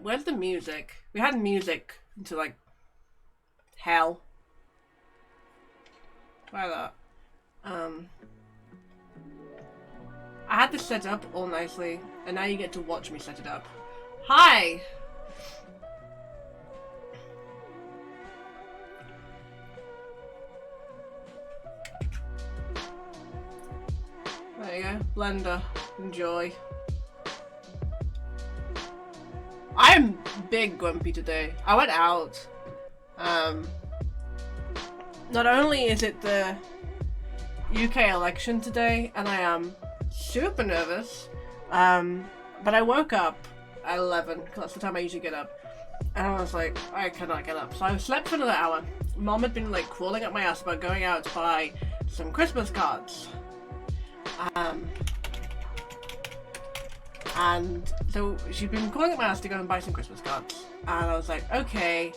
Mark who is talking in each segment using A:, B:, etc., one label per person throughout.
A: Where's the music? We had music into like hell. Try that. I had this set up all nicely, and now you get to watch me set it up. Hi! There you go. Blender. Enjoy. I'm big grumpy today. I went out. Not only is it the UK election today, and I am super nervous, but I woke up at 11, because that's the time I usually get up, and I was like, I cannot get up. So I slept for another hour. Mom had been like crawling up my ass about going out to buy some Christmas cards. And so she'd been calling up my ass to go and buy some Christmas cards. And I was like, okay.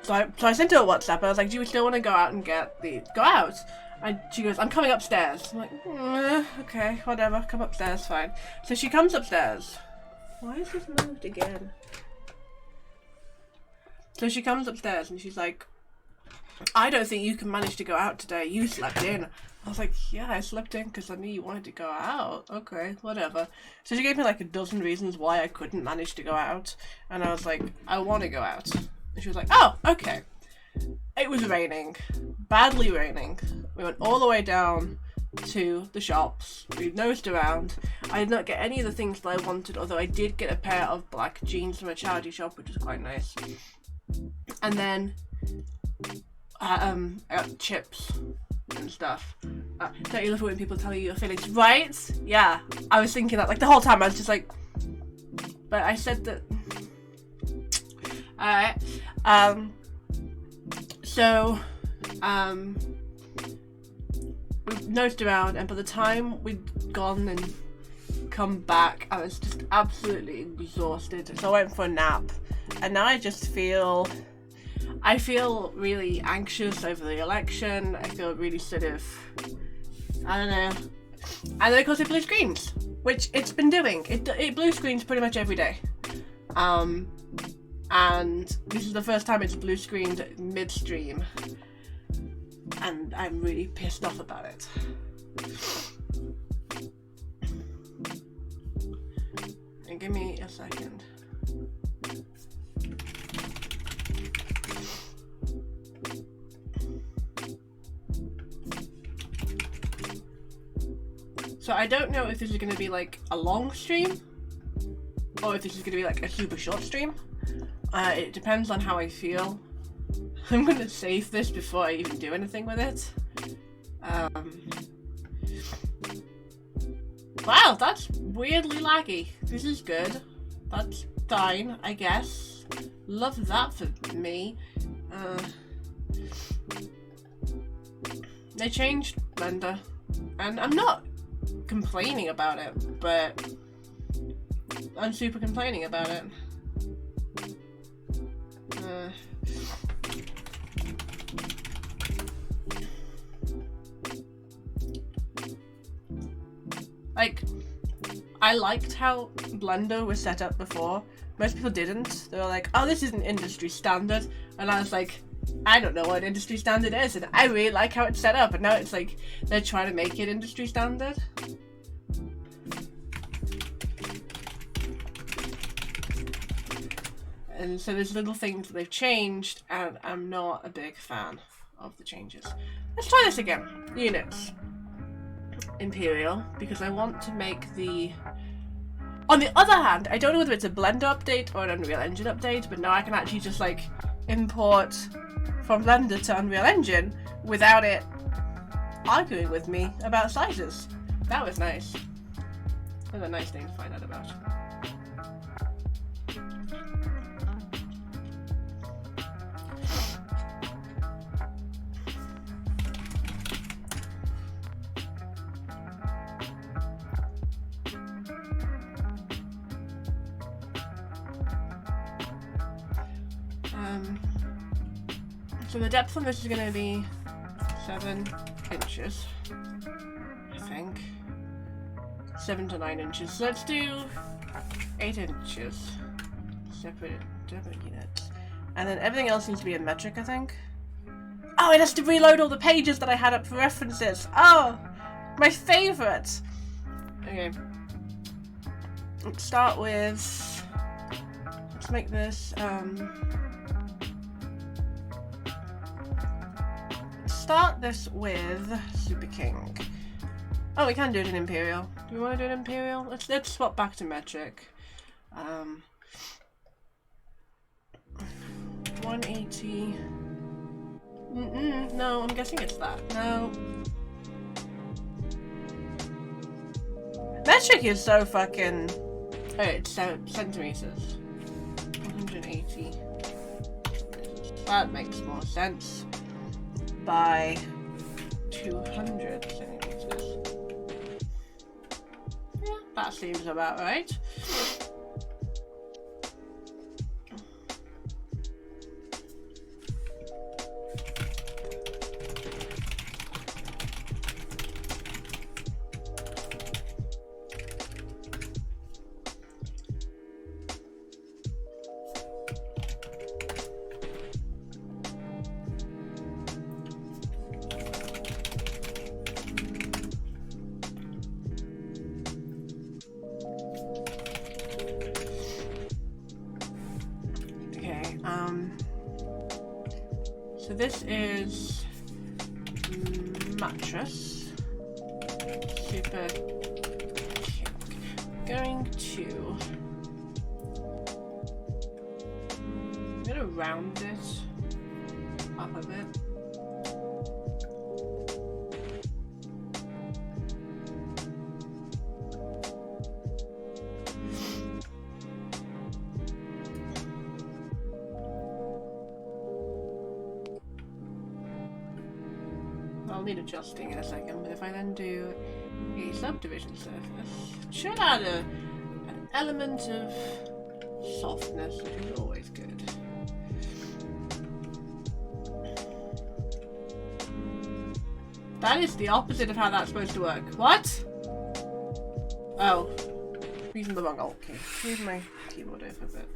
A: So I sent her a WhatsApp. I was like, do you still want to go out and go out? And she goes, I'm coming upstairs. I'm like, okay, whatever, come upstairs, fine. So she comes upstairs. Why is this moved again? So she comes upstairs and she's like, I don't think you can manage to go out today. You slept in. I was like, yeah, I slept in because I knew you wanted to go out. Okay, whatever. So she gave me like a dozen reasons why I couldn't manage to go out. And I was like, I want to go out. And she was like, oh, okay. It was raining. Badly raining. We went all the way down to the shops. We nosed around. I did not get any of the things that I wanted, although I did get a pair of black jeans from a charity shop, which was quite nice. And then I got chips and stuff. Don't you love it when people tell you your feelings? Right? Yeah. I was thinking that like the whole time. I was just like, but I said that. Alright. So, we nosed around, and by the time we'd gone and come back, I was just absolutely exhausted. So I went for a nap, and now I feel really anxious over the election. I feel really sort of, I don't know. And then of course it blue screens, which it's been doing. It blue screens pretty much every day. And this is the first time it's blue screened midstream. And I'm really pissed off about it. And give me a second. So I don't know if this is going to be like a long stream or if this is going to be like a super short stream. It depends on how I feel. I'm going to save this before I even do anything with it. Wow, that's weirdly laggy. This is good. That's fine, I guess. Love that for me. They changed Blender, and I'm not complaining about it, but I'm super complaining about it. Like, I liked how Blender was set up before. Most people didn't. They were like, oh, this isn't industry standard. And I was like, I don't know what industry standard is, and I really like how it's set up. And now it's like, they're trying to make it industry standard. And so there's little things that they've changed, and I'm not a big fan of the changes. Let's try this again. Units. Imperial, because I want to make the... On the other hand, I don't know whether it's a Blender update or an Unreal Engine update, but now I can actually just like import from Blender to Unreal Engine without it arguing with me about sizes. That was nice. That's a nice thing to find out about. So the depth on this is going to be 7 inches, I think. 7 to 9 inches. So let's do 8 inches. Separate units. And then everything else needs to be in metric, I think. Oh, it has to reload all the pages that I had up for references. Oh, my favourite. Okay. Let's start with... Let's make this, start this with Super King. Oh, we can do it in Imperial. Do we want to do it in Imperial? Let's swap back to metric. 180. No, I'm guessing it's that. No. Metric is so fucking... Oh, it's centimeters. 180. That makes more sense. By 200 centimeters. Yeah, that seems about right. So this is mattress. Super King. Going to... I'm gonna round it up a bit. I'll need adjusting in a second, but if I then do a subdivision surface, it should add an element of softness, which is always good. That is the opposite of how that's supposed to work. What? Oh. Using the wrong alt key. Move my keyboard over a bit.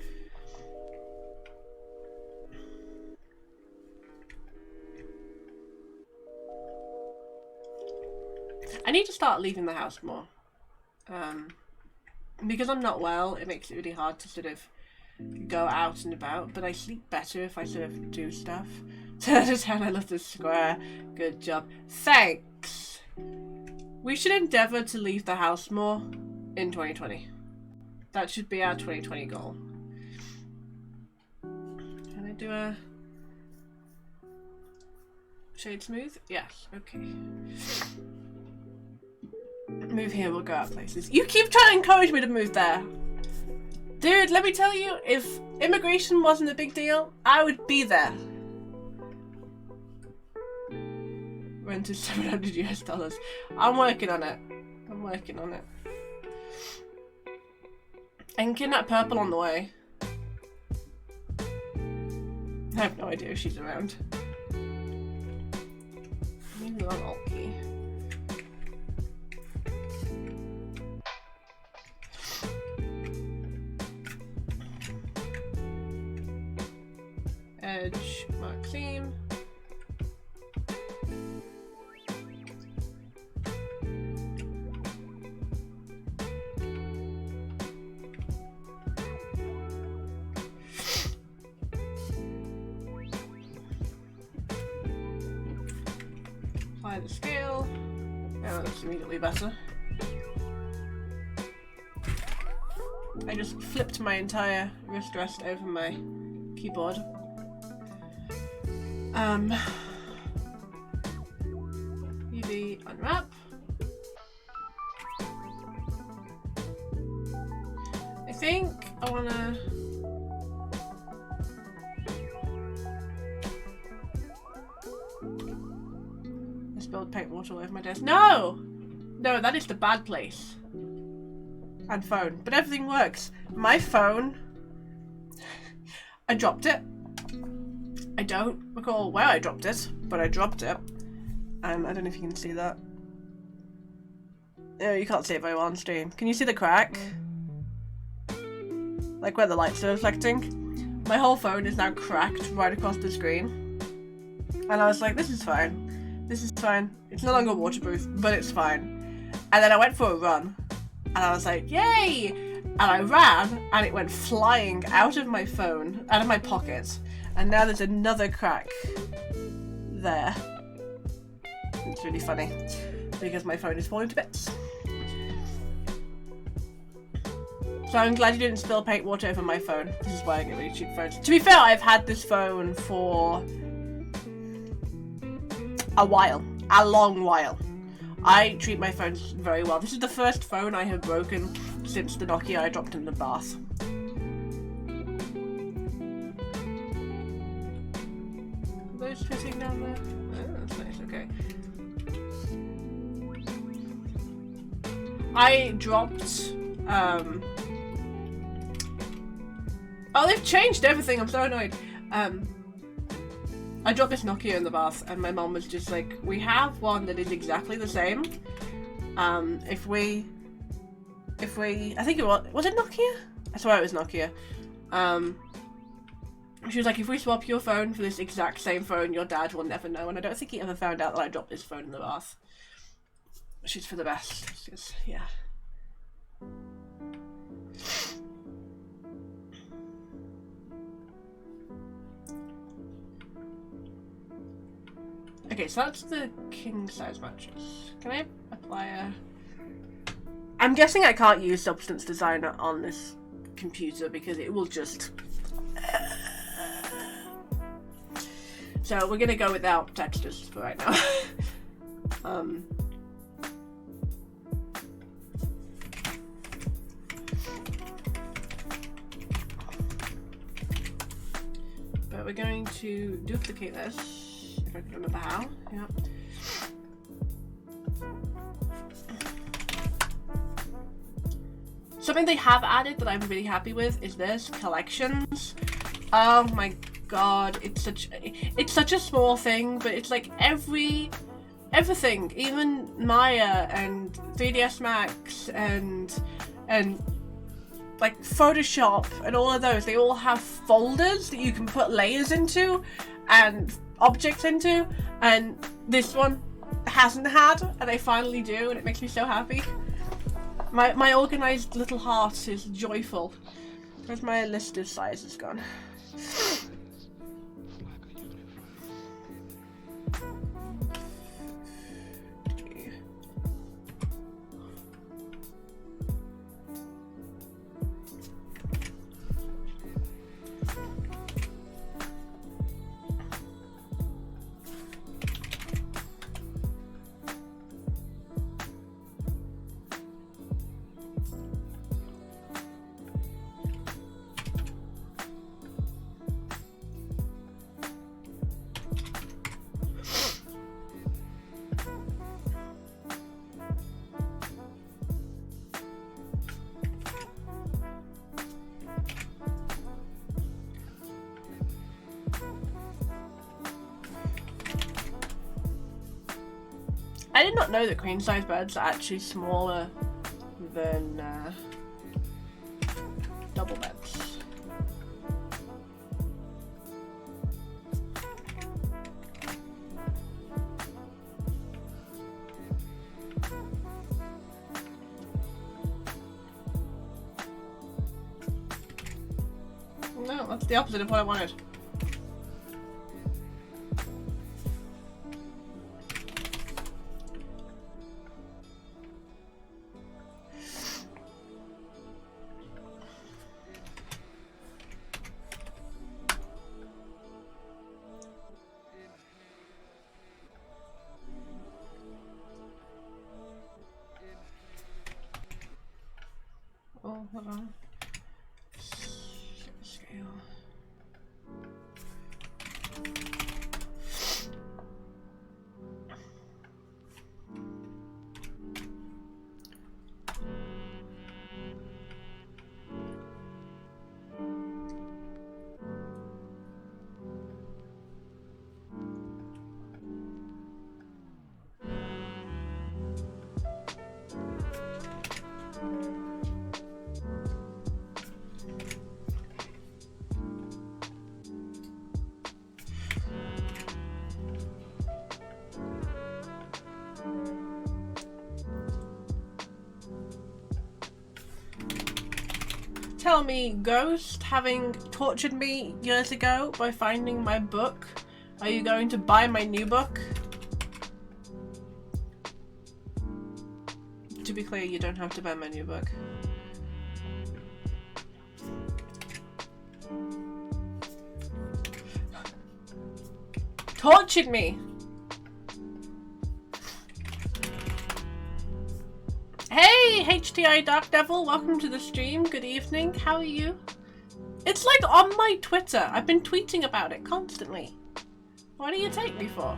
A: I need to start leaving the house more. Because I'm not well, it makes it really hard to sort of go out and about, but I sleep better if I sort of do stuff. 10 out of 10, I love this square. Good job. Thanks! We should endeavour to leave the house more in 2020. That should be our 2020 goal. Can I do a shade smooth? Yes, okay. Move here, we'll go out places. You keep trying to encourage me to move there. Dude, let me tell you, if immigration wasn't a big deal, I would be there. Rent is $700 US. I'm working on it. I'm working on it. I can kidnap Purple on the way. I have no idea if she's around. Maybe on alt key. Edge, mark theme. Apply the scale. Oh, that looks immediately better. I just flipped my entire wrist rest over my keyboard. UV unwrap. I think I wanna... I spilled paint water all over my desk. No! No, that is the bad place. And phone. But everything works. My phone... I dropped it. I don't recall where I dropped it, but I dropped it. I don't know if you can see that. Oh, you can't see it very well on stream. Can you see the crack? Like where the lights are reflecting? My whole phone is now cracked right across the screen. And I was like, this is fine. This is fine. It's no longer waterproof, but it's fine. And then I went for a run. And I was like, yay! And I ran, and it went flying out of my phone, out of my pocket. And now there's another crack there. It's really funny, because my phone is falling to bits. So I'm glad you didn't spill paint water over my phone. This is why I get really cheap phones. To be fair, I've had this phone for a while. A long while. I treat my phones very well. This is the first phone I have broken since the Nokia I dropped in the bath. Are those fitting down there? Oh, that's nice, okay. I dropped, oh, they've changed everything, I'm so annoyed. I dropped this Nokia in the bath and my mom was just like, we have one that is exactly the same. If we, I think it was it Nokia? I swear it was Nokia. She was like, if we swap your phone for this exact same phone, your dad will never know. And I don't think he ever found out that I dropped his phone in the bath. She's for the best, because, yeah. Okay, so that's the king size mattress. Can I apply a... I'm guessing I can't use Substance Designer on this computer because it will just... So we're gonna go without textures for right now. But we're going to duplicate this, if I can remember how. Yeah. Something they have added that I'm really happy with is this, collections. Oh my god, it's such a small thing, but it's like everything, even Maya and 3ds Max and like Photoshop and all of those, they all have folders that you can put layers into and objects into, and this one hasn't had, and they finally do, and it makes me so happy. My organized little heart is joyful. Where's my listed sizes gone? I did not know that queen size beds are actually smaller than double beds. No, that's the opposite of what I wanted. Oh, hold on. Scale. tell me, Ghost, having tortured me years ago by finding my book, are you going to buy my new book? To be clear, you don't have to buy my new book. Tortured me! Hey, HTI Dark Devil, welcome to the stream. Good evening. How are you? It's like on my Twitter. I've been tweeting about it constantly. What do you take me for?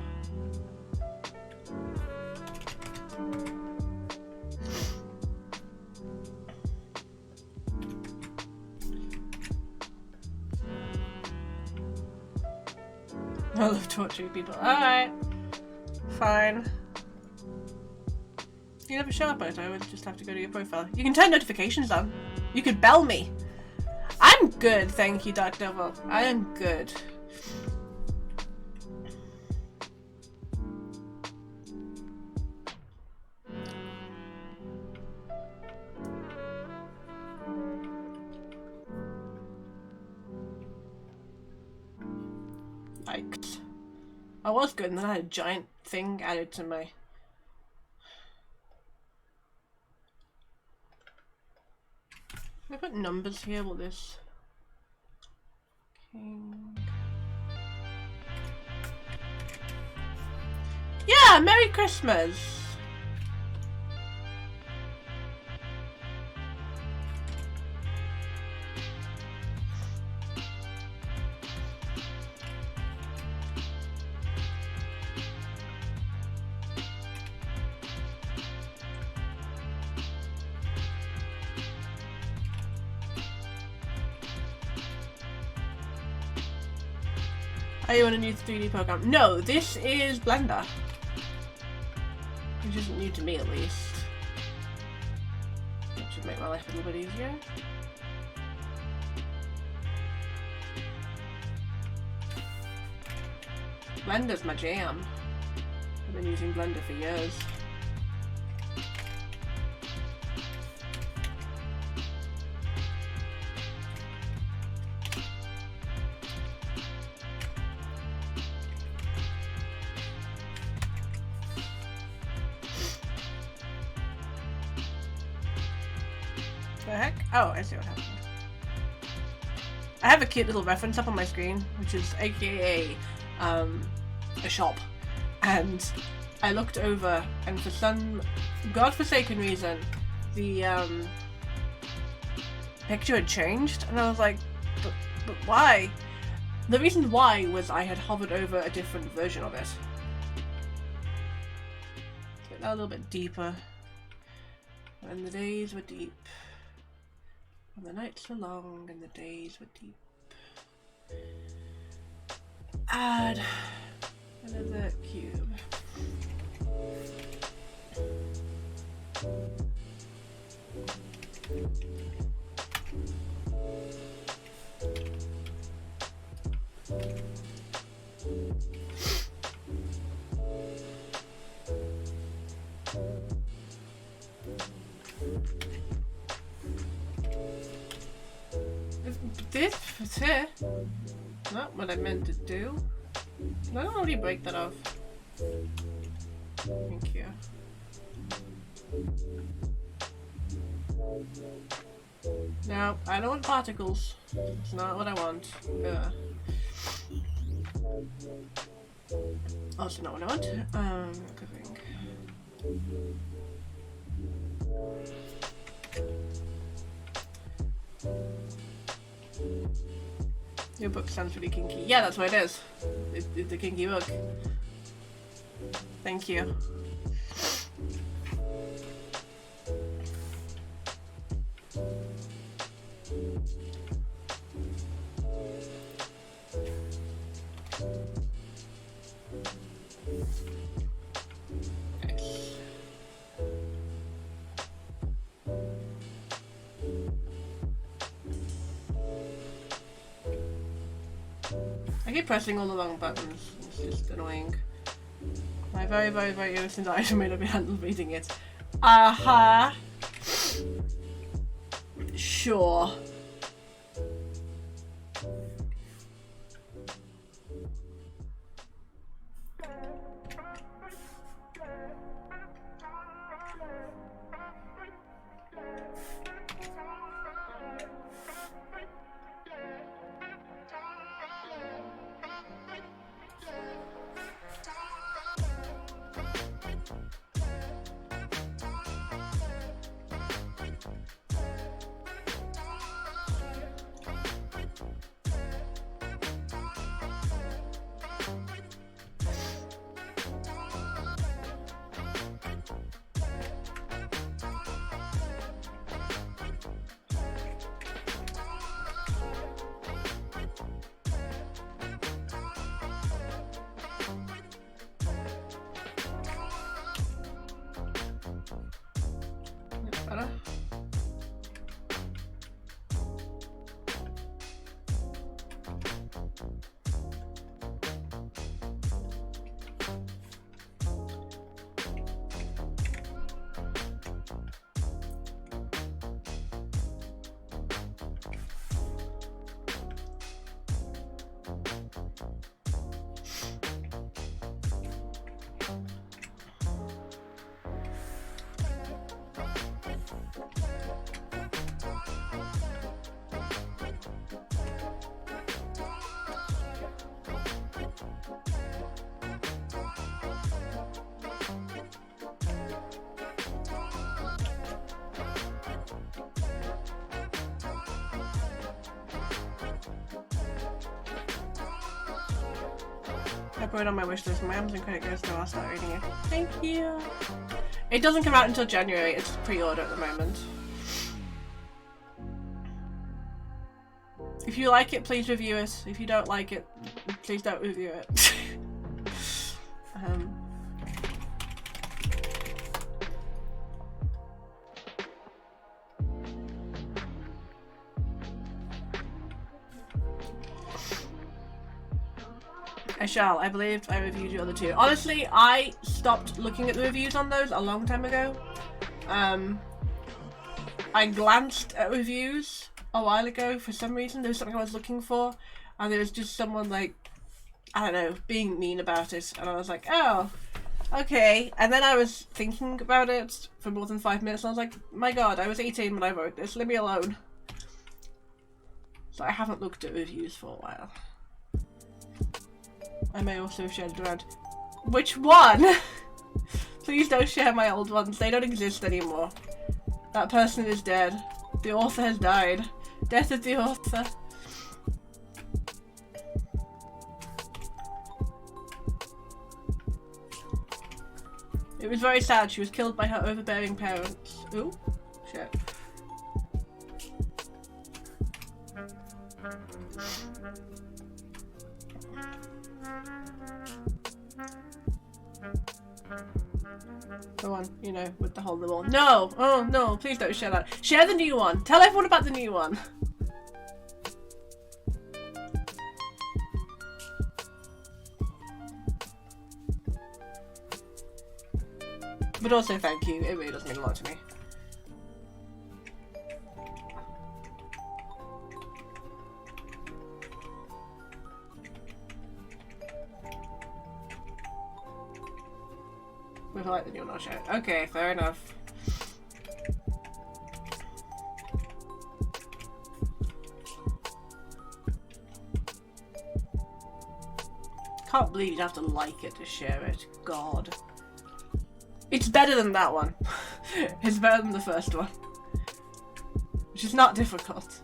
A: I love torturing people. Alright. Fine. You never show up, I would just have to go to your profile. You can turn notifications on. You could bell me. I'm good, thank you, Dark Devil. I am good. Yikes. I was good and then I had a giant thing added to my... Can I put numbers here? Will this... King... Yeah! Merry Christmas! Are you on a new 3D program? No, this is Blender. Which isn't new to me, at least. That should make my life a little bit easier. Blender's my jam. I've been using Blender for years. The heck? Oh, I see what happened. I have a cute little reference up on my screen, which is AKA a shop, and I looked over, and for some godforsaken reason, the picture had changed, and I was like, but why? The reason why was I had hovered over a different version of it. Let's get that a little bit deeper. When the days were deep. And the nights were long and the days were deep. Add another cube. This is it. Not what I meant to do. I don't already break that off. Thank you. No, I don't want particles. It's not what I want. Also not what I want. Good thing. Your book sounds really kinky. Yeah, that's what it is. It's a kinky book. Thank you. I keep pressing all the wrong buttons. It's just annoying. My very, very, very innocent item may not be handled reading it. Sure. I put it on my wish list. My Amazon credit goes so I'll start reading it. Thank you. It doesn't come out until January. It's pre-order at the moment. If you like it, please review it. If you don't like it, please don't review it. I shall. I believe I reviewed the other two. Honestly, I stopped looking at the reviews on those a long time ago. I glanced at reviews a while ago for some reason. There was something I was looking for, and there was just someone like, I don't know, being mean about it, and I was like, oh, okay. And then I was thinking about it for more than 5 minutes, and I was like, my god, I was 18 when I wrote this, leave me alone. So I haven't looked at reviews for a while. I may also have shared it around. Which one? Please don't share my old ones, they don't exist anymore. That person is dead. The author has died. Death of the author. It was very sad. She was killed by her overbearing parents. Ooh, shit. The one, you know, with the hole in the wall. No! Oh no, please don't share that. Share the new one. Tell everyone about the new one. But also thank you, it really does mean a lot to me. If I like the new one, I'll share it. Okay, fair enough. Can't believe you'd have to like it to share it. God. It's better than that one. It's better than the first one. Which is not difficult.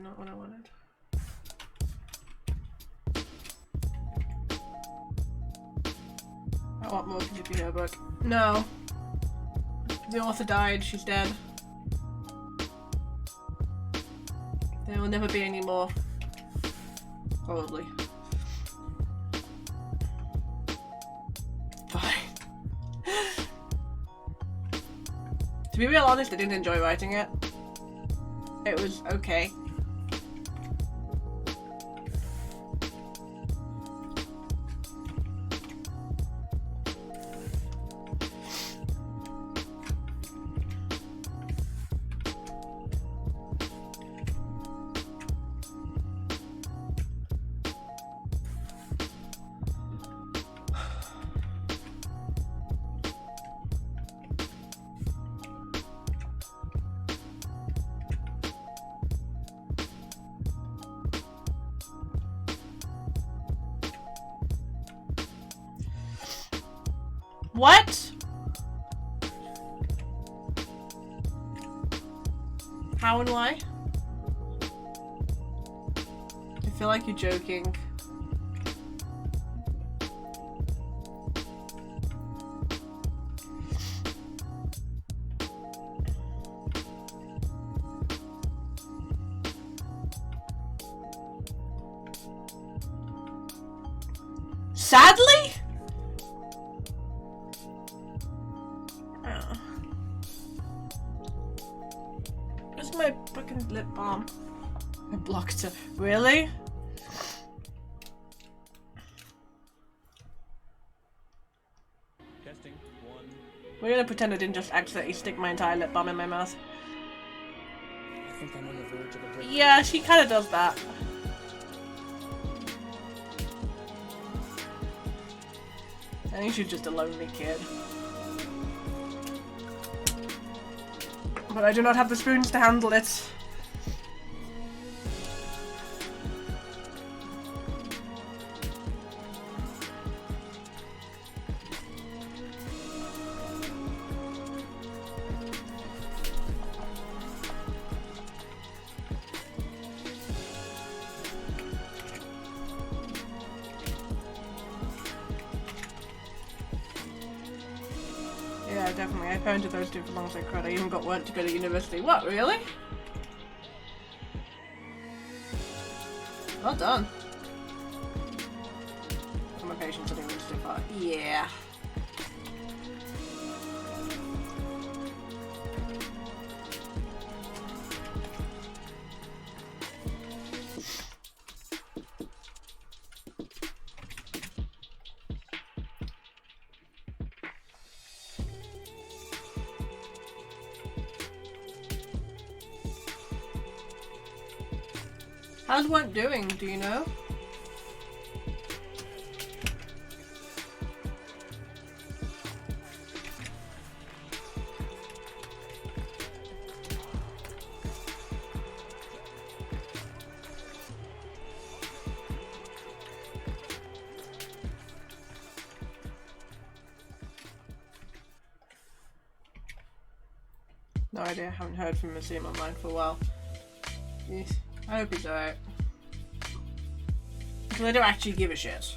A: Not what I wanted. I want more Fujiki her book. No. The author died, she's dead. There will never be any more. Probably. Fine. To be real honest, I didn't enjoy writing it. It was okay. What? How and why? I feel like you're joking. Sadly? bomb. I blocked her. Really?
B: Testing. 1.
A: We're gonna pretend I didn't just accidentally stick my entire lip balm in my mouth.
B: I think I'm on the verge of a breakthrough.
A: Yeah, she kind of does that. I think she's just a lonely kid. But I do not have the spoons to handle it. Yeah, definitely. I parented those two for long as I could. I even got work to go to university. What, really? Well done. My patience didn't reach too far. Yeah. How's work doing, do you know? No idea, I haven't heard from Museum Online for a while. Yes. I hope he's alright. Because I don't actually give a shit.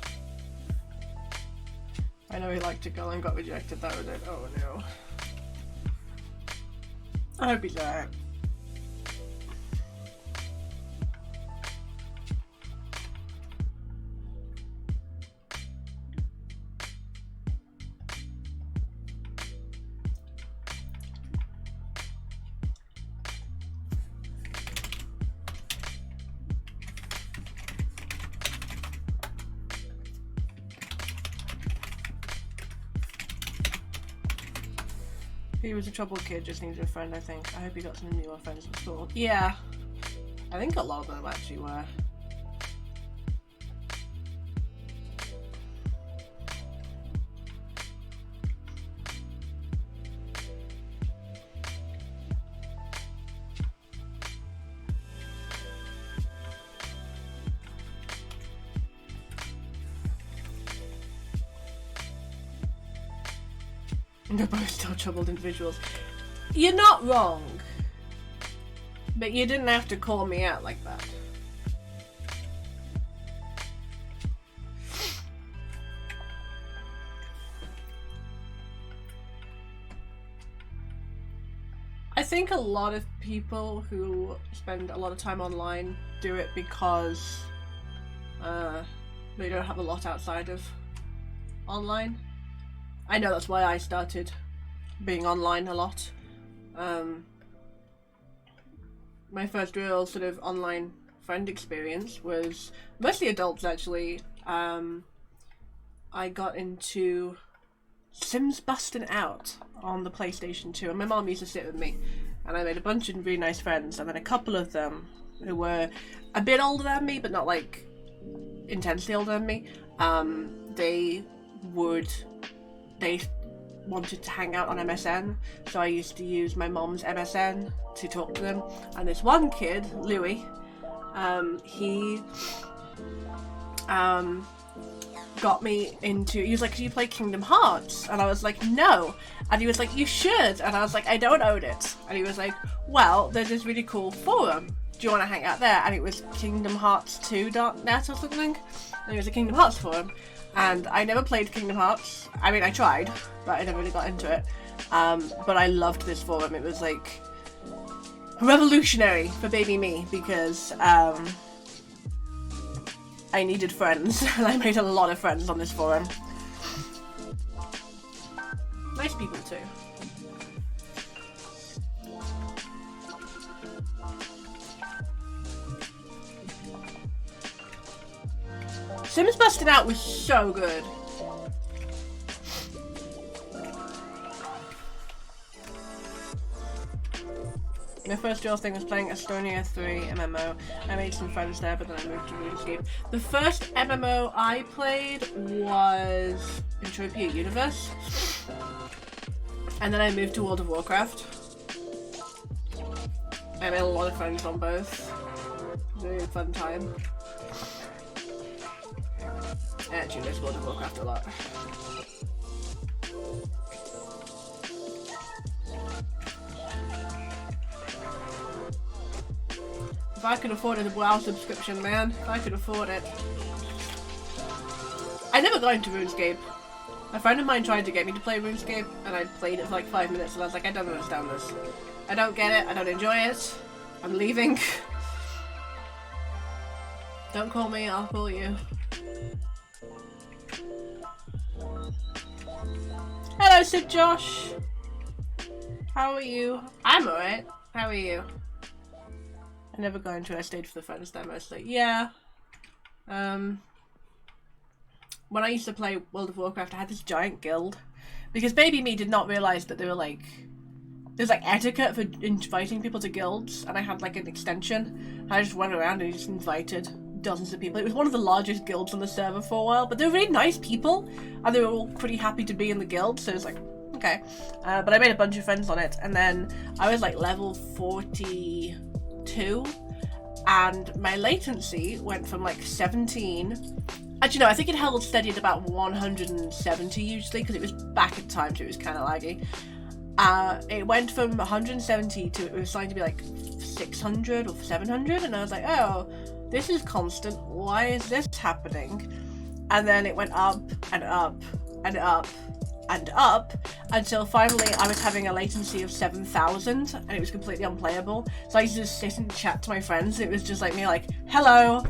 A: I know he liked to go and got rejected, that was it. Oh no. I hope he's alright. He was a troubled kid, just needed a friend, I think. I hope he got some newer friends at school. Yeah. I think a lot of them actually were. They're both still troubled individuals. You're not wrong. But you didn't have to call me out like that. I think a lot of people who spend a lot of time online do it because they don't have a lot outside of online. I know that's why I started being online a lot. My first real sort of online friend experience was mostly adults, actually. I got into Sims Bustin' Out on the PlayStation 2, and my mom used to sit with me, and I made a bunch of really nice friends, and then a couple of them who were a bit older than me, but not like intensely older than me, they wanted to hang out on MSN, so I used to use my mom's MSN to talk to them. And this one kid, Louis, he got me into, he was like, do you play Kingdom Hearts? And I was like, no. And he was like, you should. And I was like, I don't own it. And he was like, well, there's this really cool forum. Do you want to hang out there? And it was kingdomhearts2.net or something. And it was a Kingdom Hearts forum. And I never played Kingdom Hearts. I mean, I tried, but I never really got into it. But I loved this forum. It was like revolutionary for baby me, because I needed friends, and I made a lot of friends on this forum. Nice people too. Sims Busted Out was so good. My first real thing was playing Estonia 3 MMO. I made some friends there, but then I moved to RuneScape. The first MMO I played was Entropia Universe. And then I moved to World of Warcraft. I made a lot of friends on both. It was a really fun time. I actually miss World of Warcraft a lot. If I could afford a WoW subscription, man. If I could afford it. I never got into RuneScape. A friend of mine tried to get me to play RuneScape, and I played it for like 5 minutes, and I was like, I don't understand this. I don't get it, I don't enjoy it. I'm leaving. Don't call me, I'll call you. Hello, Sid Josh. How are you? I'm alright. How are you? I never got into it. I stayed for the friends there mostly. Yeah. When I used to play World of Warcraft, I had this giant guild. Because baby me did not realise that they were like... There's like etiquette for inviting people to guilds, and I had like an extension. I just went around and just invited dozens of people. It was one of the largest guilds on the server for a while, but they were really nice people, and they were all pretty happy to be in the guild, so it was like, okay. But I made a bunch of friends on it, and then I was like level 42, and my latency went from like 17. Actually, no, I think it held steady at about 170 usually, because it was back at time, so it was kind of laggy. It went from 170 to, it was starting to be like 600 or 700, and I was like, oh, this is constant, why is this happening? And then it went up and up and up and up until finally I was having a latency of 7,000 and it was completely unplayable. So I used to just sit and chat to my friends. It was just like me like, hello.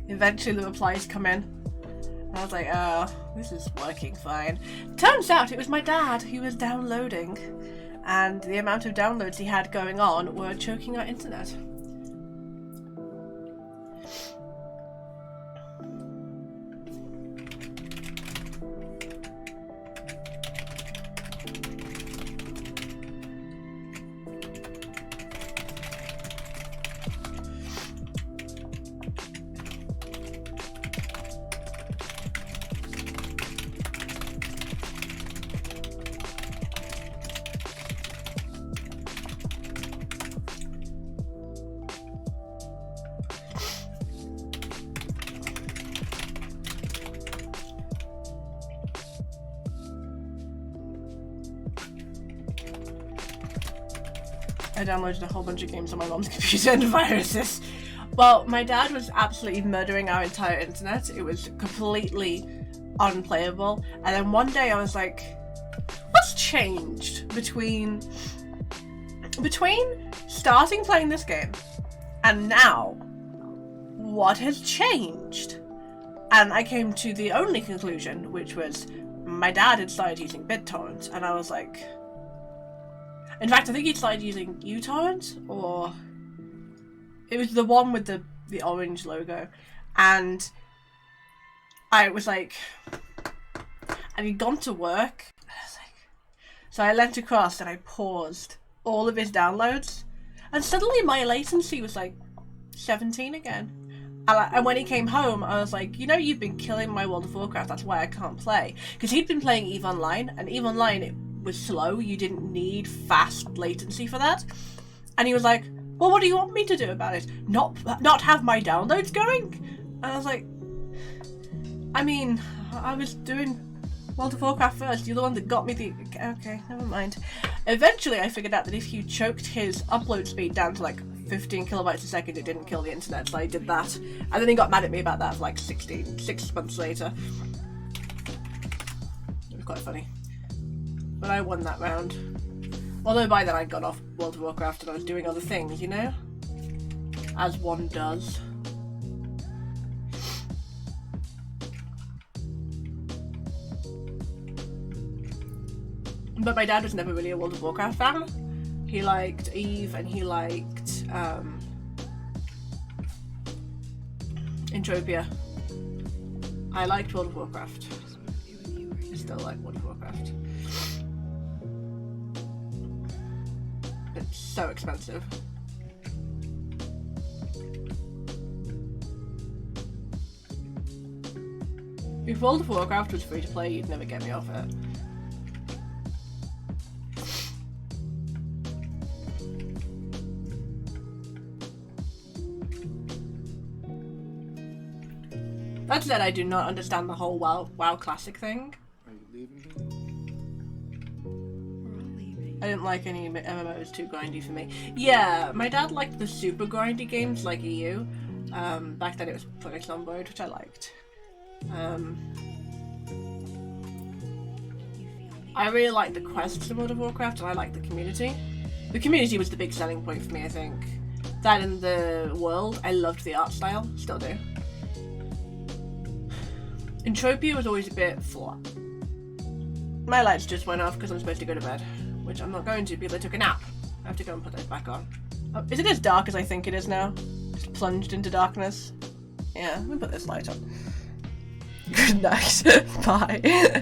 A: Eventually the replies come in. And I was like, oh, this is working fine. Turns out it was my dad who was downloading, and the amount of downloads he had going on were choking our internet. I downloaded a whole bunch of games on my mom's computer and viruses. Well, my dad was absolutely murdering our entire internet. It was completely unplayable. And then one day I was like, what's changed between starting playing this game and now? What has changed? And I came to the only conclusion, which was my dad had started using BitTorrent, and I was like... In fact, I think he started using uTorrent, or... It was the one with the orange logo. And I was like... And he'd gone to work. And I was like... So I leant across and I paused all of his downloads. And suddenly my latency was like 17 again. And when he came home, I was like, you know, you've been killing my World of Warcraft, that's why I can't play. Because he'd been playing EVE Online, and EVE Online, it was slow, you didn't need fast latency for that. And he was like, well, what do you want me to do about it? Not have my downloads going? And I was like, I mean, I was doing World of Warcraft first, you're the one that got me the... Okay, never mind. Eventually I figured out that if you choked his upload speed down to like 15 kilobytes a second, it didn't kill the internet, so I did that. And then he got mad at me about that for like 6 months later. It was quite funny. But I won that round. Although by then I'd got off World of Warcraft and I was doing other things, you know? As one does. But my dad was never really a World of Warcraft fan. He liked EVE and he liked Entropia. I liked World of Warcraft. I still like World of Warcraft. It's so expensive. If World of Warcraft was free to play, you'd never get me off it. That said, I do not understand the whole WoW Classic thing.
C: Are you leaving me?
A: I didn't like any MMOs too grindy for me. Yeah, my dad liked the super grindy games like EU. Back then it was Project Zomboid, which I liked. I really liked the quests in World of Warcraft, and I liked the community. The community was the big selling point for me, I think. That and the world, I loved the art style, still do. Entropia was always a bit flat. My lights just went off because I'm supposed to go to bed, which I'm not going to because I took a nap. I have to go and put those back on. Oh, is it as dark as I think it is now? Just plunged into darkness? Yeah, let me put this light on. Good night. Bye.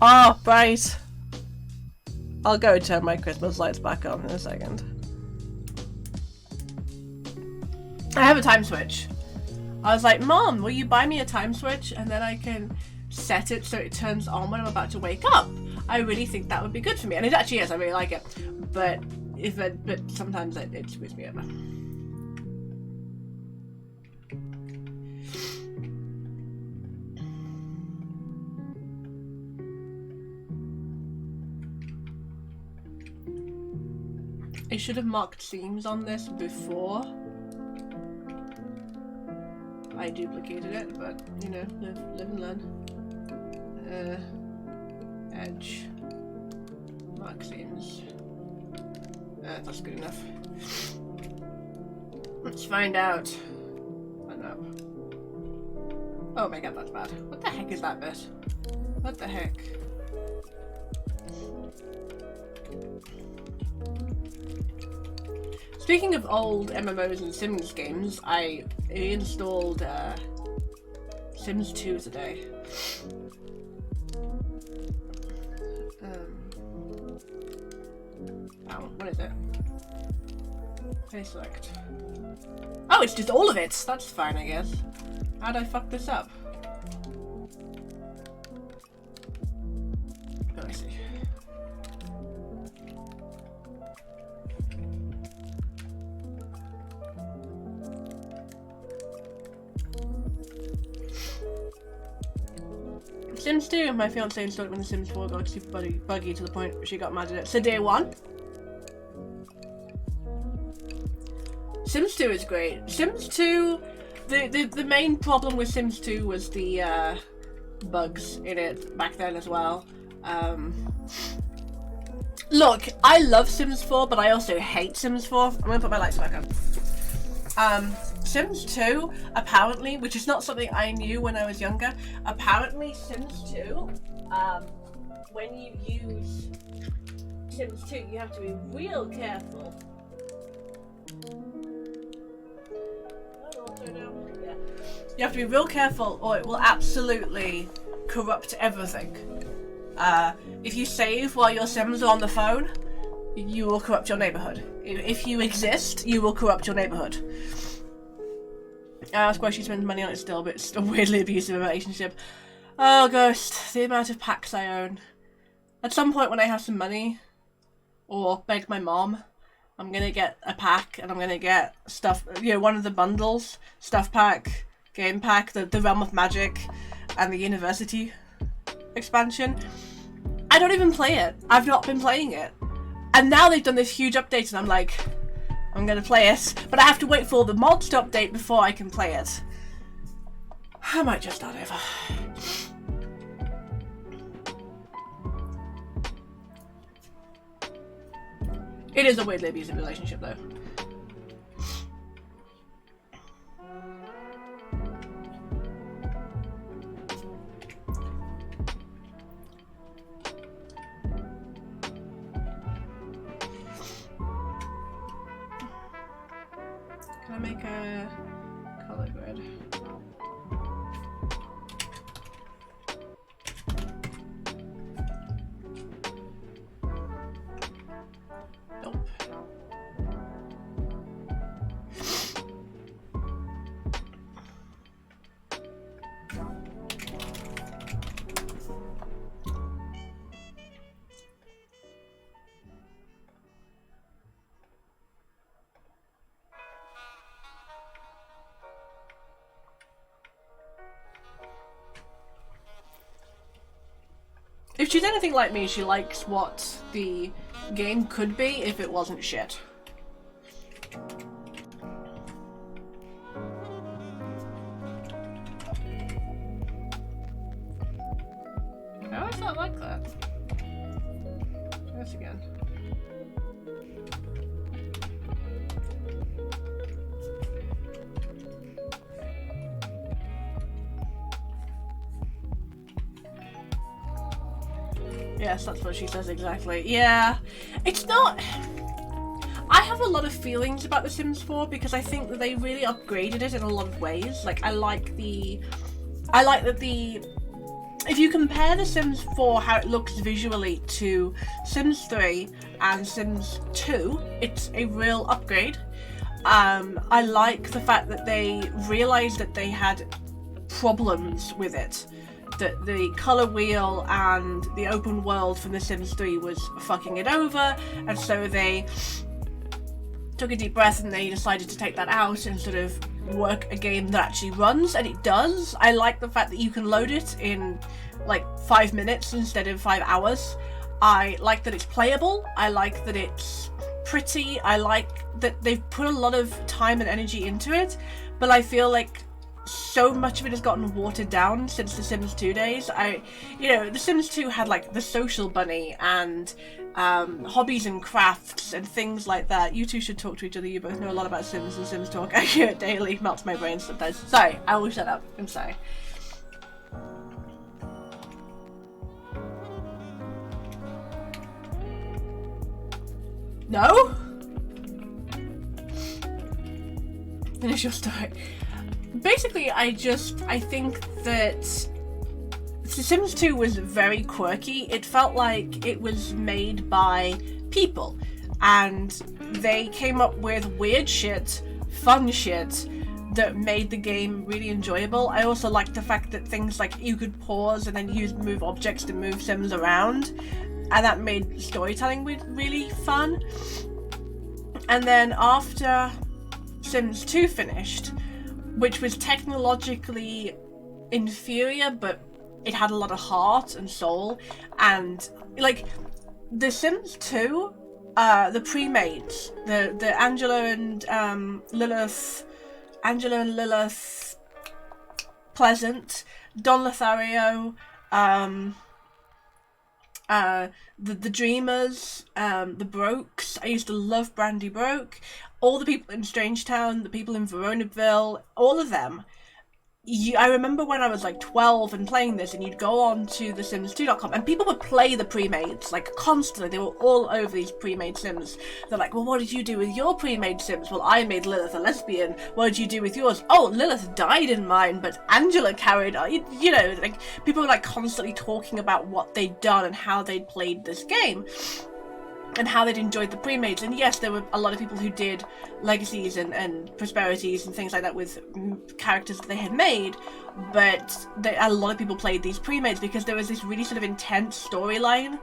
A: Oh, right. I'll go turn my Christmas lights back on in a second. I have a time switch. I was like, Mom, will you buy me a time switch and then I can set it so it turns on when I'm about to wake up? I really think that would be good for me. And it actually is, I really like it. But sometimes it screws me over. I should have marked themes on this before I duplicated it, but you know, live and learn. Edge. Mark themes. That's good enough. Let's find out. Oh no. Oh my god, that's bad. What the heck is that bit? What the heck? Speaking of old MMOs and Sims games, I installed Sims 2 today. What is it? Play select. Oh, it's just all of it! That's fine, I guess. How'd I fuck this up? Oh, I see. Sims 2, my fiance installed it when The Sims 4 got super buggy to the point where she got mad at it. So day 1. Sims 2 is great. Sims 2, the main problem with Sims 2 was the bugs in it back then as well. Look, I love Sims 4, but I also hate Sims 4. I'm gonna put my lights back on. Sims 2, apparently, which is not something I knew when I was younger, apparently Sims 2, when you use Sims 2, you have to be real careful. Yeah. You have to be real careful or it will absolutely corrupt everything. If you save while your Sims are on the phone, you will corrupt your neighborhood. If you exist, you will corrupt your neighborhood. I ask why she spends money on it still, but it's still a weirdly abusive relationship. Oh, Ghost, the amount of packs I own. At some point when I have some money, or beg my mom, I'm gonna get a pack, and I'm gonna get stuff, you know, one of the bundles, stuff pack, game pack, the Realm of Magic, and the University expansion. I don't even play it. I've not been playing it. And now they've done this huge update, and I'm like, I'm gonna play it, but I have to wait for all the mods to update before I can play it. I might just start over. It is a weirdly abusive relationship, though. Can I make a color grid. Nope. If she's anything like me, she likes what the game could be if it wasn't shit. I always not like that. Try this again. Yes, that's what she says exactly. Yeah, it's not... I have a lot of feelings about The Sims 4 because I think that they really upgraded it in a lot of ways. Like, I like that the... If you compare The Sims 4, how it looks visually, to Sims 3 and Sims 2, it's a real upgrade. I like the fact that they realized that they had problems with it. That the colour wheel and the open world from The Sims 3 was fucking it over, and so they took a deep breath and they decided to take that out and sort of work a game that actually runs, and it does. I like the fact that you can load it in like 5 minutes instead of 5 hours. I like that it's playable. I like that it's pretty. I like that they've put a lot of time and energy into it, but I feel like so much of it has gotten watered down since The Sims 2 days. The Sims 2 had like the social bunny and hobbies and crafts and things like that. You two should talk to each other. You both know a lot about Sims, and Sims talk. I hear it daily. Melts my brain sometimes. Sorry, I will shut up. I'm sorry. No? Finish your story. Basically, I think that The Sims 2 was very quirky. It felt like it was made by people, and they came up with weird shit, fun shit, that made the game really enjoyable. I also liked the fact that things like you could pause and then move objects to move Sims around, and that made storytelling really fun. And then after Sims 2 finished, which was technologically inferior, but it had a lot of heart and soul, and like The Sims 2, the pre-mates, the Angela and Lilith, Pleasant, Don Lothario, the Dreamers, the Brokes. I used to love Brandy Broke. All the people in Strangetown, the people in Veronaville, all of them. I remember when I was like 12 and playing this, and you'd go on to thesims2.com and people would play the pre-mades like constantly. They were all over these pre-made Sims. They're like, well, what did you do with your pre-made Sims? Well, I made Lilith a lesbian. What did you do with yours? Oh, Lilith died in mine, but Angela carried on. You know, like people were like constantly talking about what they'd done and how they'd played this game and how they'd enjoyed the pre-mades. And yes, there were a lot of people who did legacies and prosperities and things like that with characters that they had made, but a lot of people played these pre-mades because there was this really sort of intense storyline,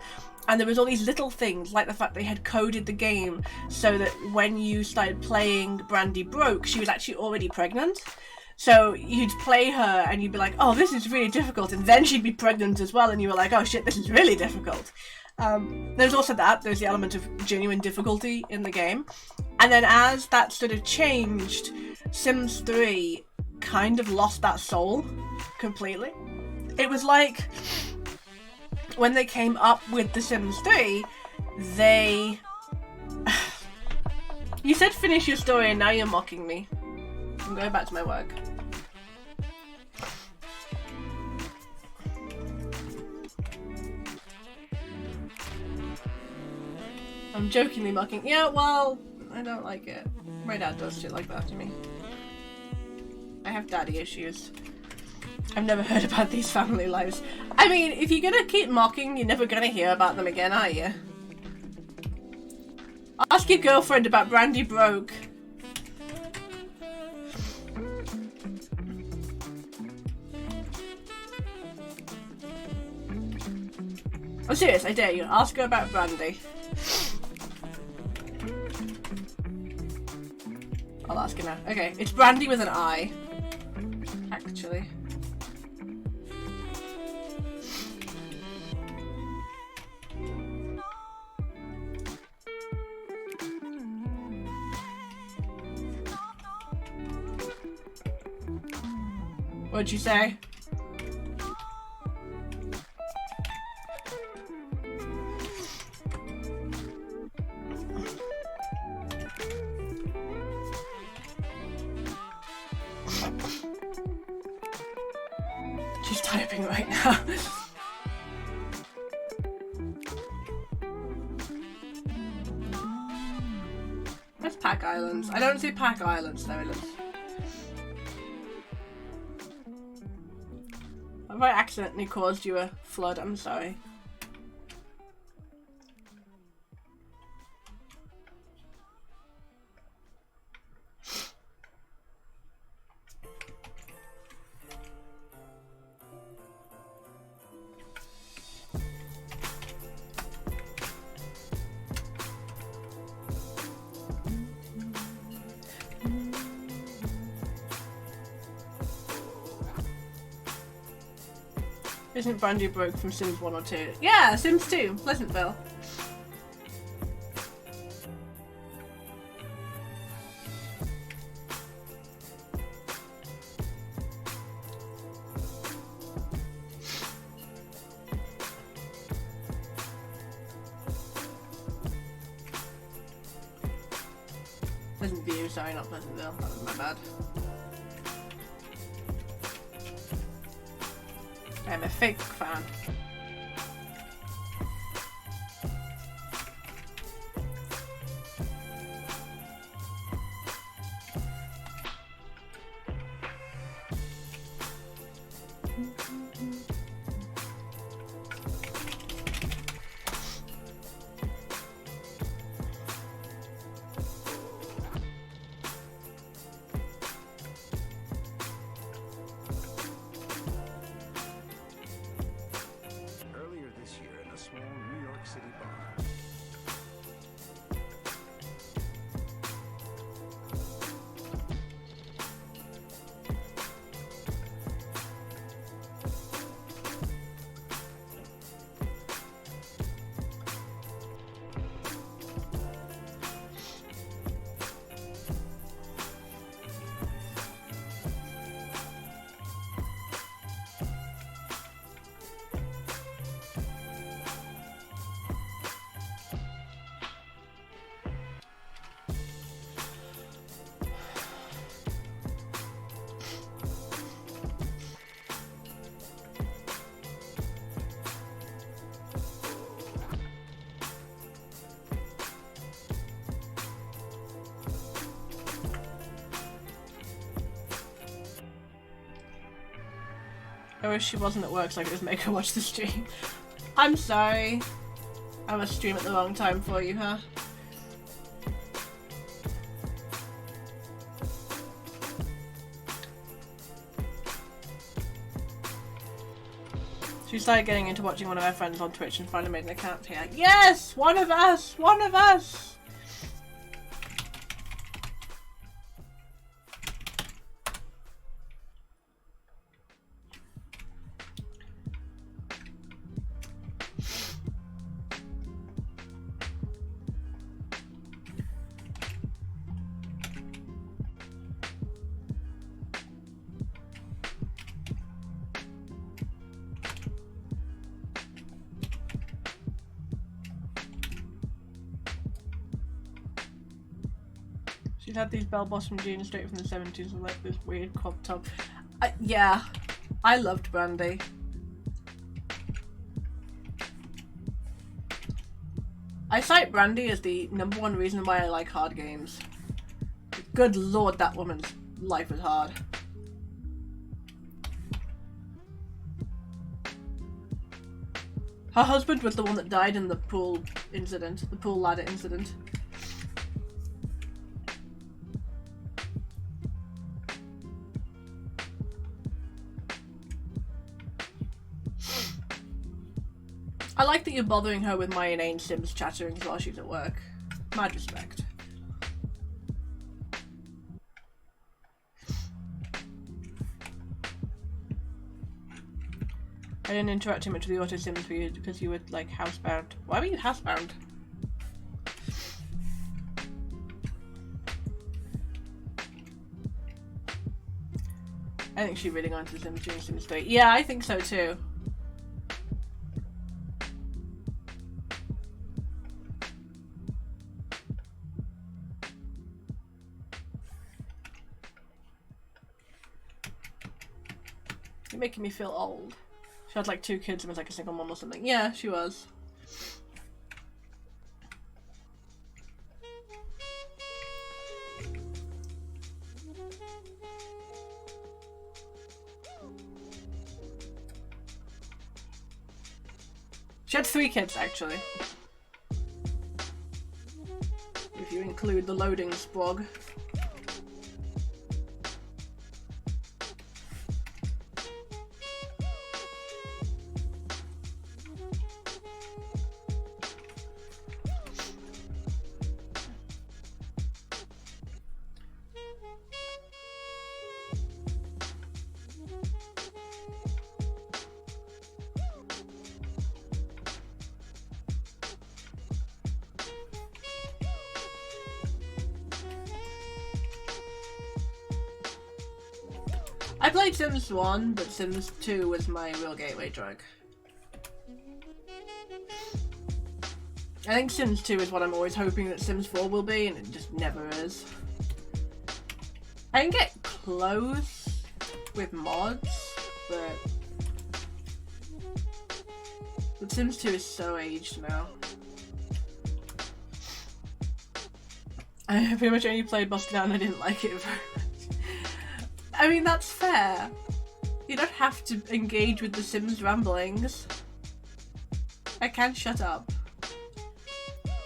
A: and there was all these little things like the fact they had coded the game so that when you started playing Brandy Broke, she was actually already pregnant. So you'd play her and you'd be like, oh, this is really difficult, and then she'd be pregnant as well, and you were like, oh shit, this is really difficult. There's also there's the element of genuine difficulty in the game. And then as that sort of changed, Sims 3 kind of lost that soul completely. It was like when they came up with The Sims 3, they... You said finish your story and now you're mocking me. I'm going back to my work. I'm jokingly mocking. Yeah, well, I don't like it. My dad does shit like that to me. I have daddy issues. I've never heard about these family lives. I mean, if you're gonna keep mocking, you're never gonna hear about them again, are you? Ask your girlfriend about Brandy Broke. I'm serious, I dare you. Ask her about Brandy. I'll ask her now. Okay, it's Brandy with an I. Actually. What'd you say? She's typing right now. Where's Pack Islands? I don't see Pack Islands. There it is. Have I accidentally caused you a flood? I'm sorry. Isn't Brandy Broke from Sims 1 or 2? Yeah, Sims 2, Pleasantville. Pleasant View, sorry, not Pleasantville. That was my bad. I'm a fake fan. I wish she wasn't at work so I could just make her watch the stream. I'm sorry. I was stream at the wrong time for you, huh? She started getting into watching one of her friends on Twitch and finally made an account here. Yes! One of us! One of us! She's had these bell-bottom jeans straight from the 70s with like this weird crop top. Yeah, I loved Brandy. I cite Brandy as the #1 reason why I like hard games. Good lord, that woman's life is hard. Her husband was the one that died in the pool incident, the pool ladder incident. I like that you're bothering her with my inane Sims chatterings while she's at work. Mad respect. I didn't interact too much with the auto Sims for you because you were like housebound. Why were you housebound? I think she really got into the Sims during Sims 3. Yeah, I think so too. You're making me feel old. She had like 2 kids and was like a single mom or something. Yeah, she was. She had 3 kids actually. If you include the loading sprog. I played Sims 1, but Sims 2 was my real gateway drug. I think Sims 2 is what I'm always hoping that Sims 4 will be, and it just never is. I can get close with mods, but Sims 2 is so aged now. I pretty much only played Bust Down and I didn't like it very much. I mean, that's fair. You don't have to engage with the Sims ramblings. I can shut up.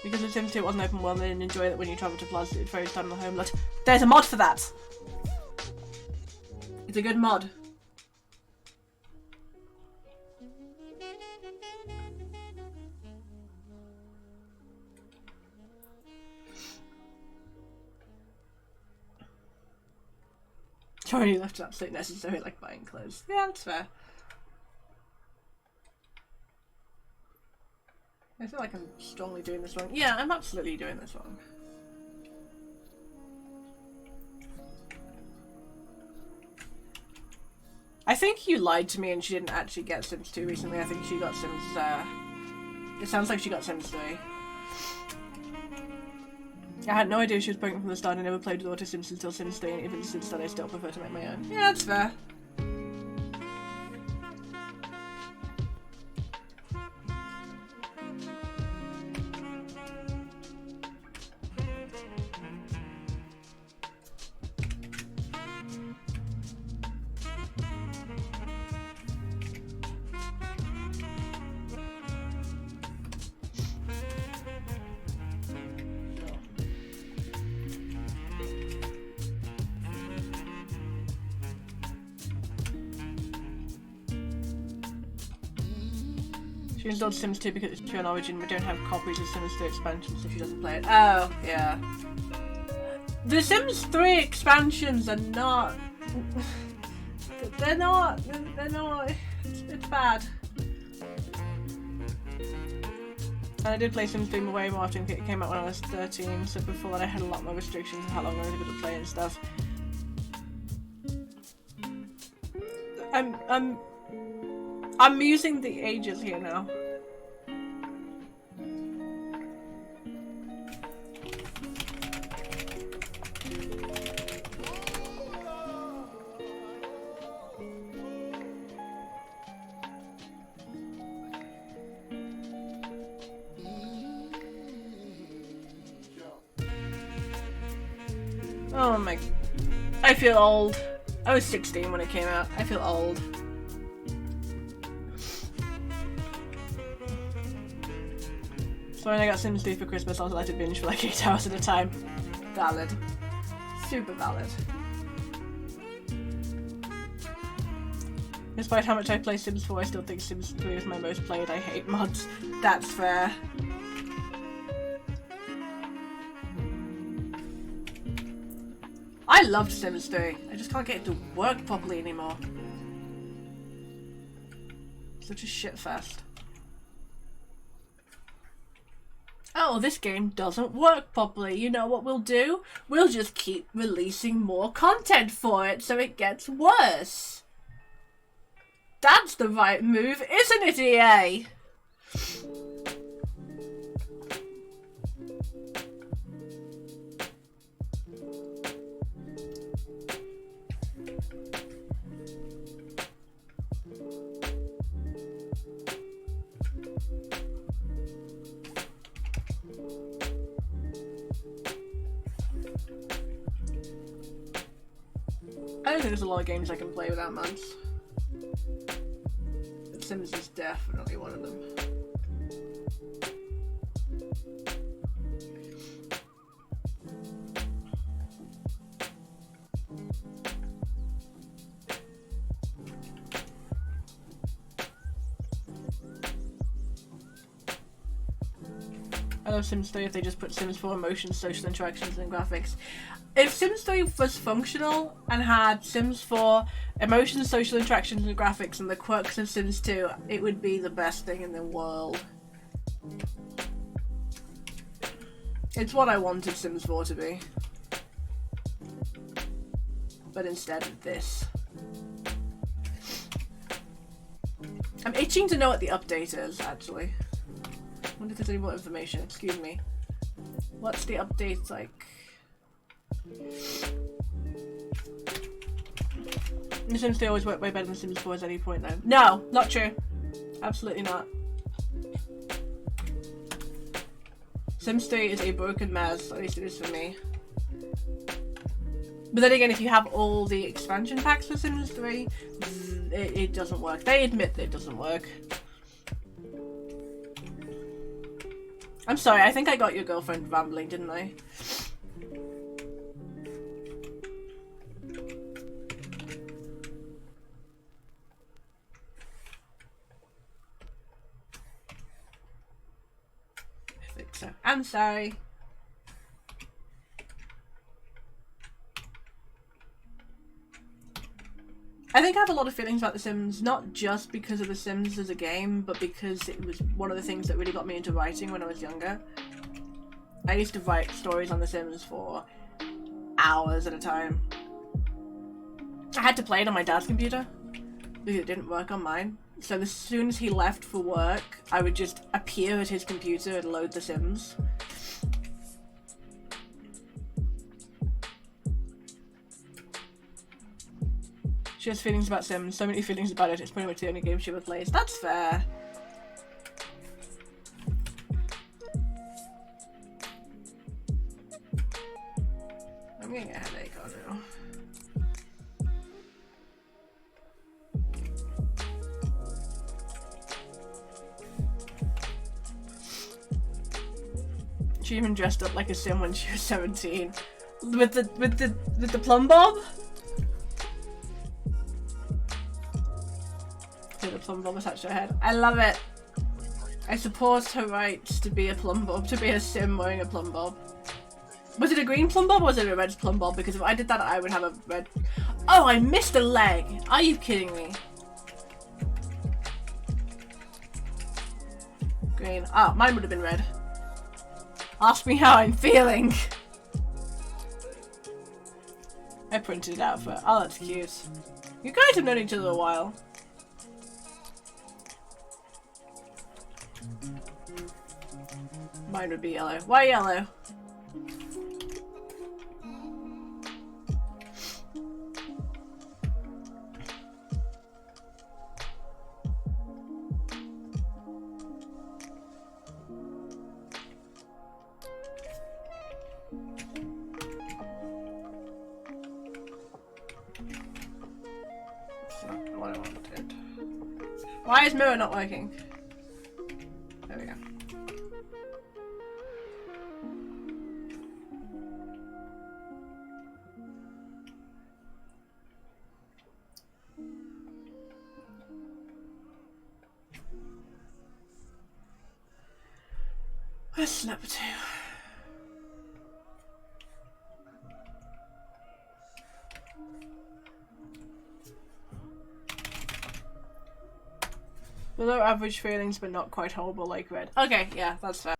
A: Because the Sims 2 wasn't open world, I didn't enjoy it when you travel to Plaza at various times on the homeland. There's a mod for that! It's a good mod. Only left it absolutely necessary, like buying clothes. Yeah, that's fair. I feel like I'm strongly doing this wrong. Yeah, I'm absolutely doing this wrong. I think you lied to me and she didn't actually get Sims 2 recently. I think she got Sims, it sounds like she got Sims 3. I had no idea she was pregnant from the start. I never played with Auto Sims until Sims 3, and even since then I still prefer to make my own. Yeah, that's fair. She installed Sims 2 because it's pure Origin. We don't have copies of Sims 3 expansions, so she doesn't play it. Oh, yeah. The Sims 3 expansions are not... They're not... It's bad. And I did play Sims 3 way more often. It came out when I was 13, so before that I had a lot more restrictions on how long I was able to play and stuff. I'm using the ages here now. Oh my... I feel old. I was 16 when it came out. I feel old. So when I got Sims 3 for Christmas, I was let it binge for like 8 hours at a time. Valid. Super valid. Despite how much I play Sims 4, I still think Sims 3 is my most played. I hate mods. That's fair. I loved Sims 3. I just can't get it to work properly anymore. Such a shit fest. Oh, this game doesn't work properly. You know what we'll do? We'll just keep releasing more content for it so it gets worse. That's the right move, isn't it, EA? I don't think there's a lot of games I can play without mods. But Sims is definitely one of them. I love Sims 3 if they just put Sims 4 emotions, social interactions, and graphics. If Sims 3 was functional and had Sims 4 emotions, social interactions, and graphics and the quirks of Sims 2, it would be the best thing in the world. It's what I wanted Sims 4 to be. But instead of this. I'm itching to know what the update is, actually. I wonder if there's any more information. Excuse me. What's the update like? The Sims 3 always work way better than Sims 4 at any point though. No, not true. Absolutely not. Sims 3 is a broken mess, at least it is for me. But then again, if you have all the expansion packs for Sims 3, it doesn't work. They admit that it doesn't work. I'm sorry, I think I got your girlfriend rambling, didn't I? I think so. I'm sorry. I think I have a lot of feelings about The Sims, not just because of The Sims as a game, but because it was one of the things that really got me into writing when I was younger. I used to write stories on The Sims for hours at a time. I had to play it on my dad's computer, because it didn't work on mine. So as soon as he left for work, I would just appear at his computer and load The Sims. She has feelings about Sims, so many feelings about it, it's pretty much the only game she ever plays. That's fair. I'm getting a headache, I don't know. She even dressed up like a Sim when she was 17. With the plumb bob? The plumb bob attached to her head. I love it. I support her rights to be a plumb bob, to be a Sim wearing a plumb bob. Was it a green plumb bob or was it a red plumb bob? Because if I did that, I would have a red. Oh, I missed a leg. Are you kidding me? Green. Ah, mine would have been red. Ask me how I'm feeling. I printed it out for. Oh, that's cute. You guys have known each other a while. Mine would be yellow. Why yellow? That's not what I wanted. Why is mirror not working? There we go. Where's number 2? Below average feelings, but not quite horrible like Red. Okay, yeah, that's fair.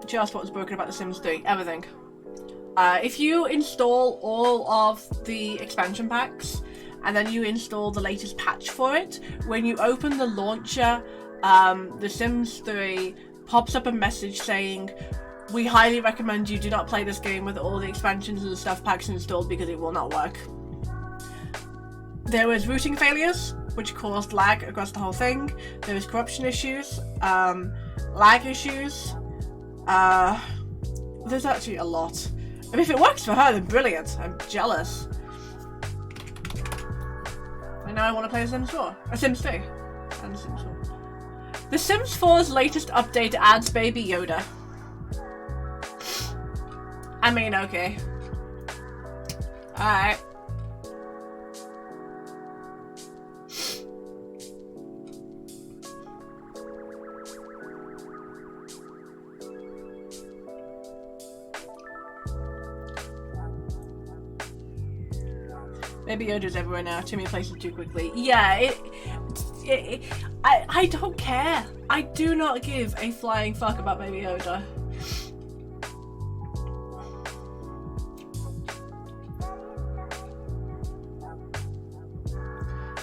A: Just what was broken about The Sims 3. Everything. If you install all of the expansion packs and then you install the latest patch for it, when you open the launcher, The Sims 3 pops up a message saying, "We highly recommend you do not play this game with all the expansions and the stuff packs installed because it will not work." There was routing failures, which caused lag across the whole thing. There was corruption issues, lag issues. There's actually a lot. I mean, if it works for her, then brilliant. I'm jealous. And now I want to play The Sims 4. Sims 3. And The Sims 4. The Sims 4's latest update adds Baby Yoda. I mean, okay. Alright. Baby Yoda's everywhere now. Too many places too quickly. Yeah, I don't care. I do not give a flying fuck about Baby Yoda.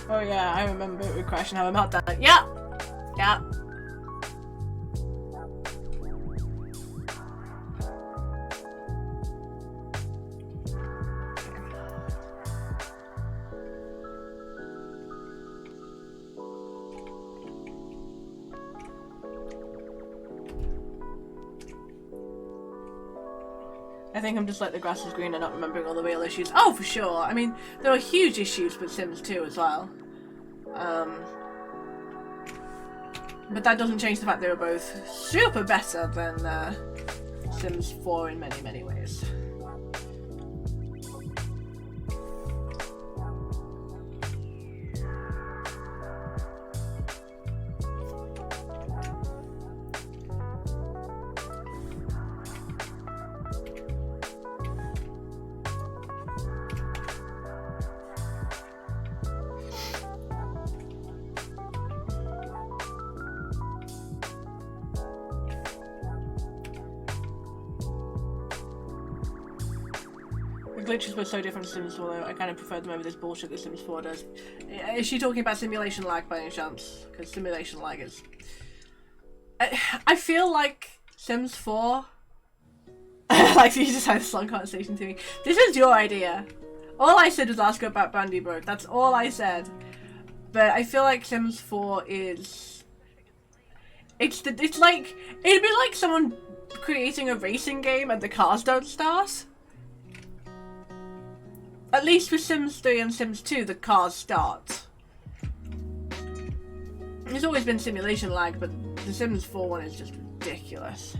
A: Oh yeah, I remember it would crash and have a meltdown. Yeah! Yeah. I think I'm just like the grass is green and not remembering all the real issues. Oh, for sure. I mean, there are huge issues with Sims 2 as well. But that doesn't change the fact they were both super better than Sims 4 in many, many ways. Glitches were so different to Sims 4 though. I kind of preferred them over this bullshit that Sims 4 does. Is she talking about simulation lag by any chance? Because simulation lag is... I feel like Sims 4... like you just had this long conversation to me. This is your idea. All I said was ask her about Brandyburg. That's all I said. But I feel like Sims 4 is... It's like... It'd be like someone creating a racing game and the cars don't start. At least with Sims 3 and Sims 2, the cars start. There's always been simulation lag, but the Sims 4 one is just ridiculous.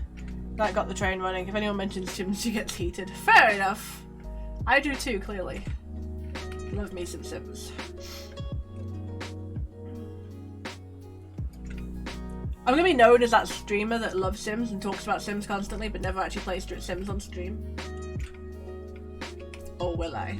A: That got the train running. If anyone mentions Sims, she gets heated. Fair enough. I do too, clearly. Love me some Sims. I'm gonna be known as that streamer that loves Sims and talks about Sims constantly, but never actually plays Sims on stream. Or will I?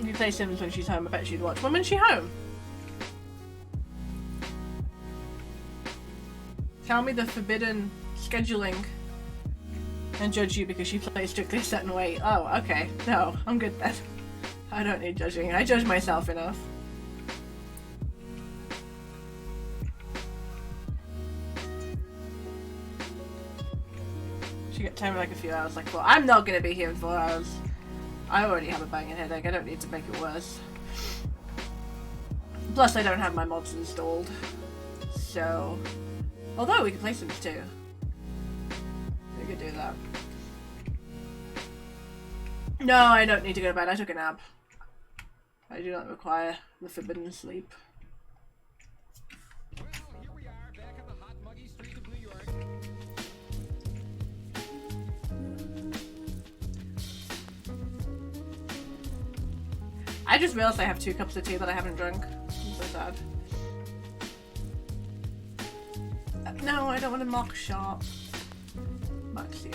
A: You play Sims when she's home. I bet she'd watch. When is she home? Tell me the forbidden scheduling and judge you because she plays strictly a certain way. Oh, okay. No, I'm good then. I don't need judging. I judge myself enough. get time in like a few hours. Like, well, I'm not gonna be here in 4 hours. I already have a banging headache. I don't need to make it worse. Plus, I don't have my mods installed. So, although we can play Sims 2. We could do that. No, I don't need to go to bed. I took a nap. I do not require the forbidden sleep.
C: Well, here we are, back on the hot, muggy streets of New York.
A: I just realized I have 2 cups of tea that I haven't drunk. I'm so sad. No, I don't want to mock shop. Maxime.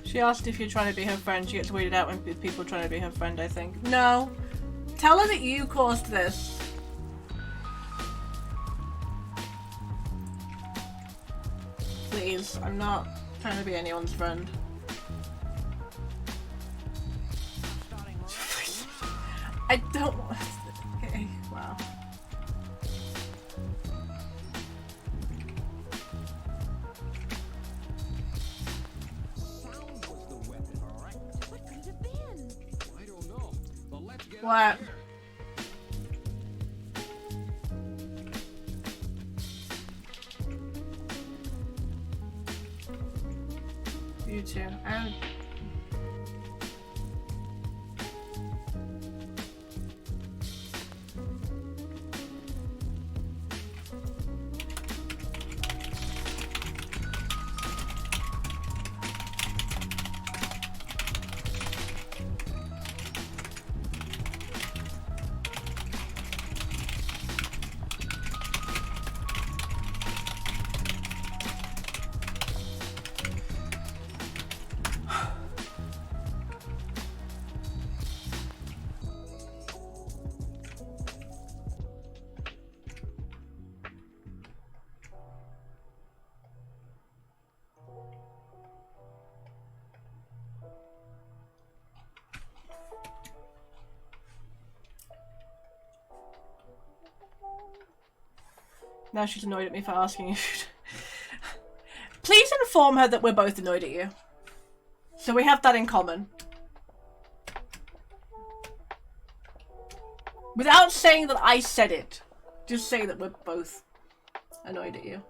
A: She asked if you're trying to be her friend. She gets weirded out when people are trying to be her friend, I think. No. Tell her that you caused this. Please, I'm not trying to be anyone's friend. I don't want... Okay, wow. What? You too. Now she's annoyed at me for asking if Please inform her that we're both annoyed at you. So we have that in common. Without saying that I said it. Just say that we're both annoyed at you.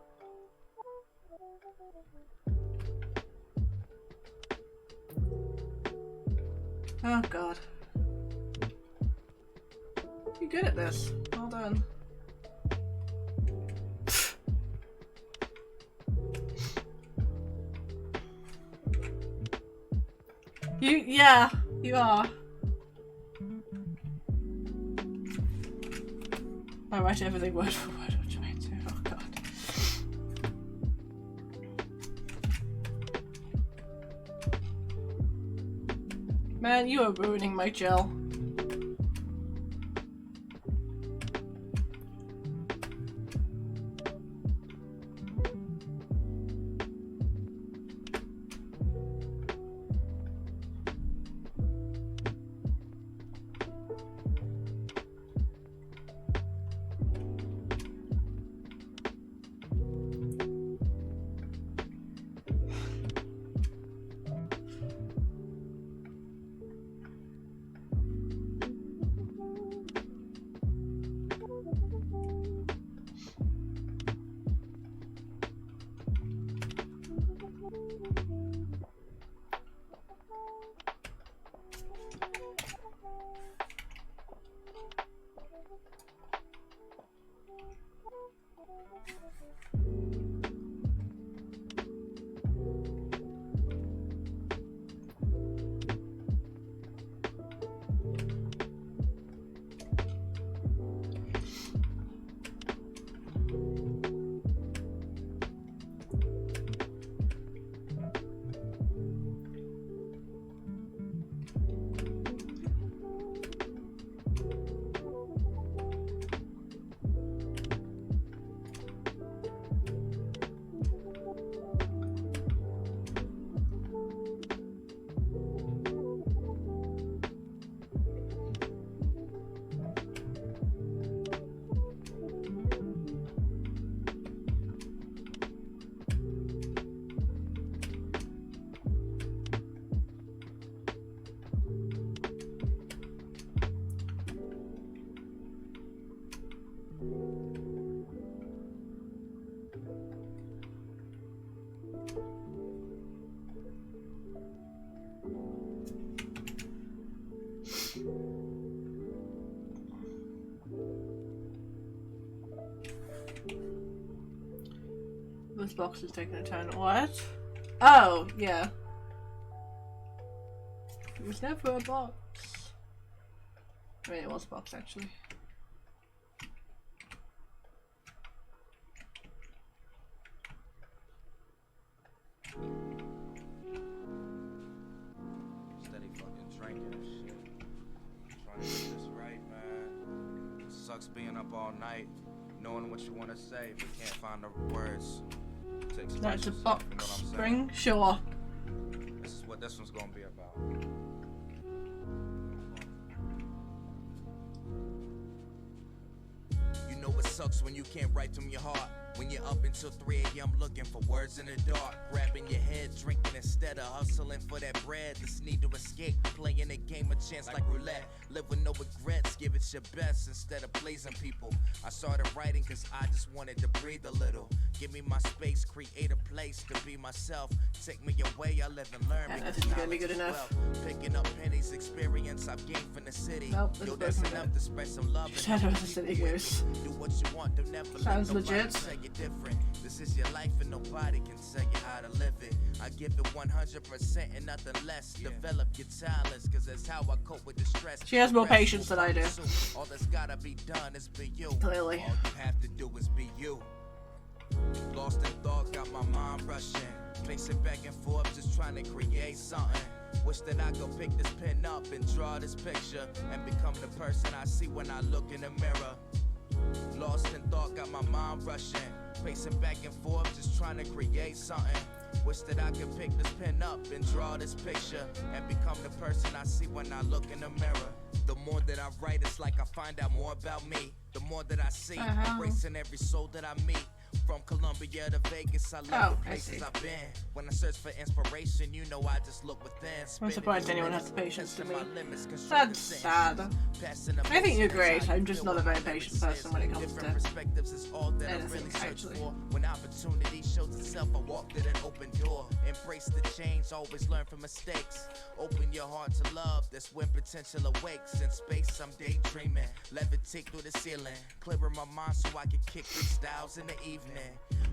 A: Oh god. You're good at this. Well done. Yeah, you are. I write everything word for word. I'm trying to. Oh god. Man, you are ruining my gel. This box is taking a turn. What? Oh, yeah. It was never a box. I mean, it was a box, actually.
D: Steady fucking drinking and shit. Trying to get this right, man. It sucks being up all night, knowing what you want to say, but can't find the words. Takes time
A: That's a
D: to say,
A: box
D: you know what I'm saying?
A: spring? Sure.
D: This is what this one's gonna be about. You know it sucks when you can't write from your heart. When you're up until 3 a.m. looking for words in the dark. Grabbing your head, drinking instead of hustling for that bread. This need to escape, playing a game of chance like roulette. Live with no regrets, give it your best instead of pleasing people. I started writing cause I just wanted to breathe a little. Give me my space, create a place to be myself. Take me away, I live and learn.
A: Yeah,
D: because
A: this is gonna be
D: knowledge
A: good
D: is
A: enough.
D: wealth. Picking up pennies, experience I've gained from the city.
A: Nope, this
D: Yo,
A: is
D: that's
A: broken
D: enough
A: down.
D: to spread some love. and
A: Shadow
D: help
A: of the City
D: people with
A: Goose.
D: it. Do what you want, don't never
A: Sounds
D: let nobody
A: legit.
D: say you're different. This is your life and nobody can tell you how to live it. I give it 100% and nothing less. Develop your talents, cause that's how I cope with the stress.
A: She has more
D: The rest
A: patience
D: will
A: than I do.
D: come soon. All that's gotta be done is be you.
A: Clearly.
D: All you have to do is be you. Lost in thought, got my mind rushing. Pacing back and forth, just trying to create something. Wish that I could pick this pen up and draw this picture and become the person I see when I look in the mirror. Lost in thought, got my mind rushing. Pacing back and forth, just trying to create something. Wish that I could pick this pen up and draw this picture and become the person I see when I look in the mirror. The more that I write, it's like I find out more about me. The more that I see, embracing every soul that I meet. From Colombia to Vegas, I love
A: Oh,
D: the
A: I
D: places
A: see.
D: I've been. When I search for inspiration, you know I just look within.
A: I'm surprised anyone has the patience to me. That's
D: That's
A: sad. I think you're great. I'm just not a very patient person when it comes to
D: perspectives is all that I
A: anything,
D: really search
A: actually.
D: for. When opportunity shows itself, I walk through that open door. Embrace the change, always learn from mistakes. Open your heart to love, that's when potential awakes. In space, I'm daydreaming. Levitate through the ceiling. Clearing my mind so I can kick freestyles in the evening.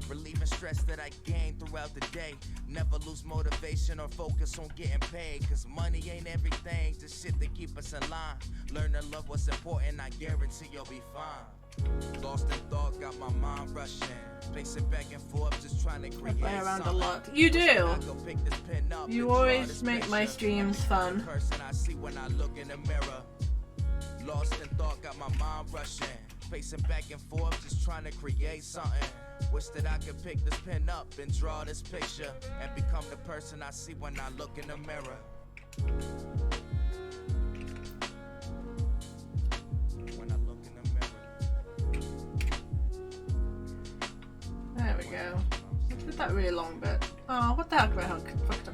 D: Relieving stress that I gain throughout the day. Never lose motivation or focus on getting paid. Cause money ain't everything, just shit to keep us in line. Learn to love what's important, I guarantee you'll be fine. Lost in thought, got my mind rushing. Pacing back and forth, just trying to
A: I
D: create
A: play around a
D: something.
A: lot. You
D: Wish that
A: do.
D: I could pick this pen up
A: You
D: and draw
A: always
D: this
A: make my
D: picture.
A: streams fun.
D: The person I see when I look in the mirror. Lost in thought, got my mind rushing. Pacing back and forth, just trying to create something. Wish that I could pick this pen up and draw this picture and become the person I see when I look in the mirror. When I look in the mirror.
A: There we go. Let's put that really long bit. Oh, what the heck? I fucked up.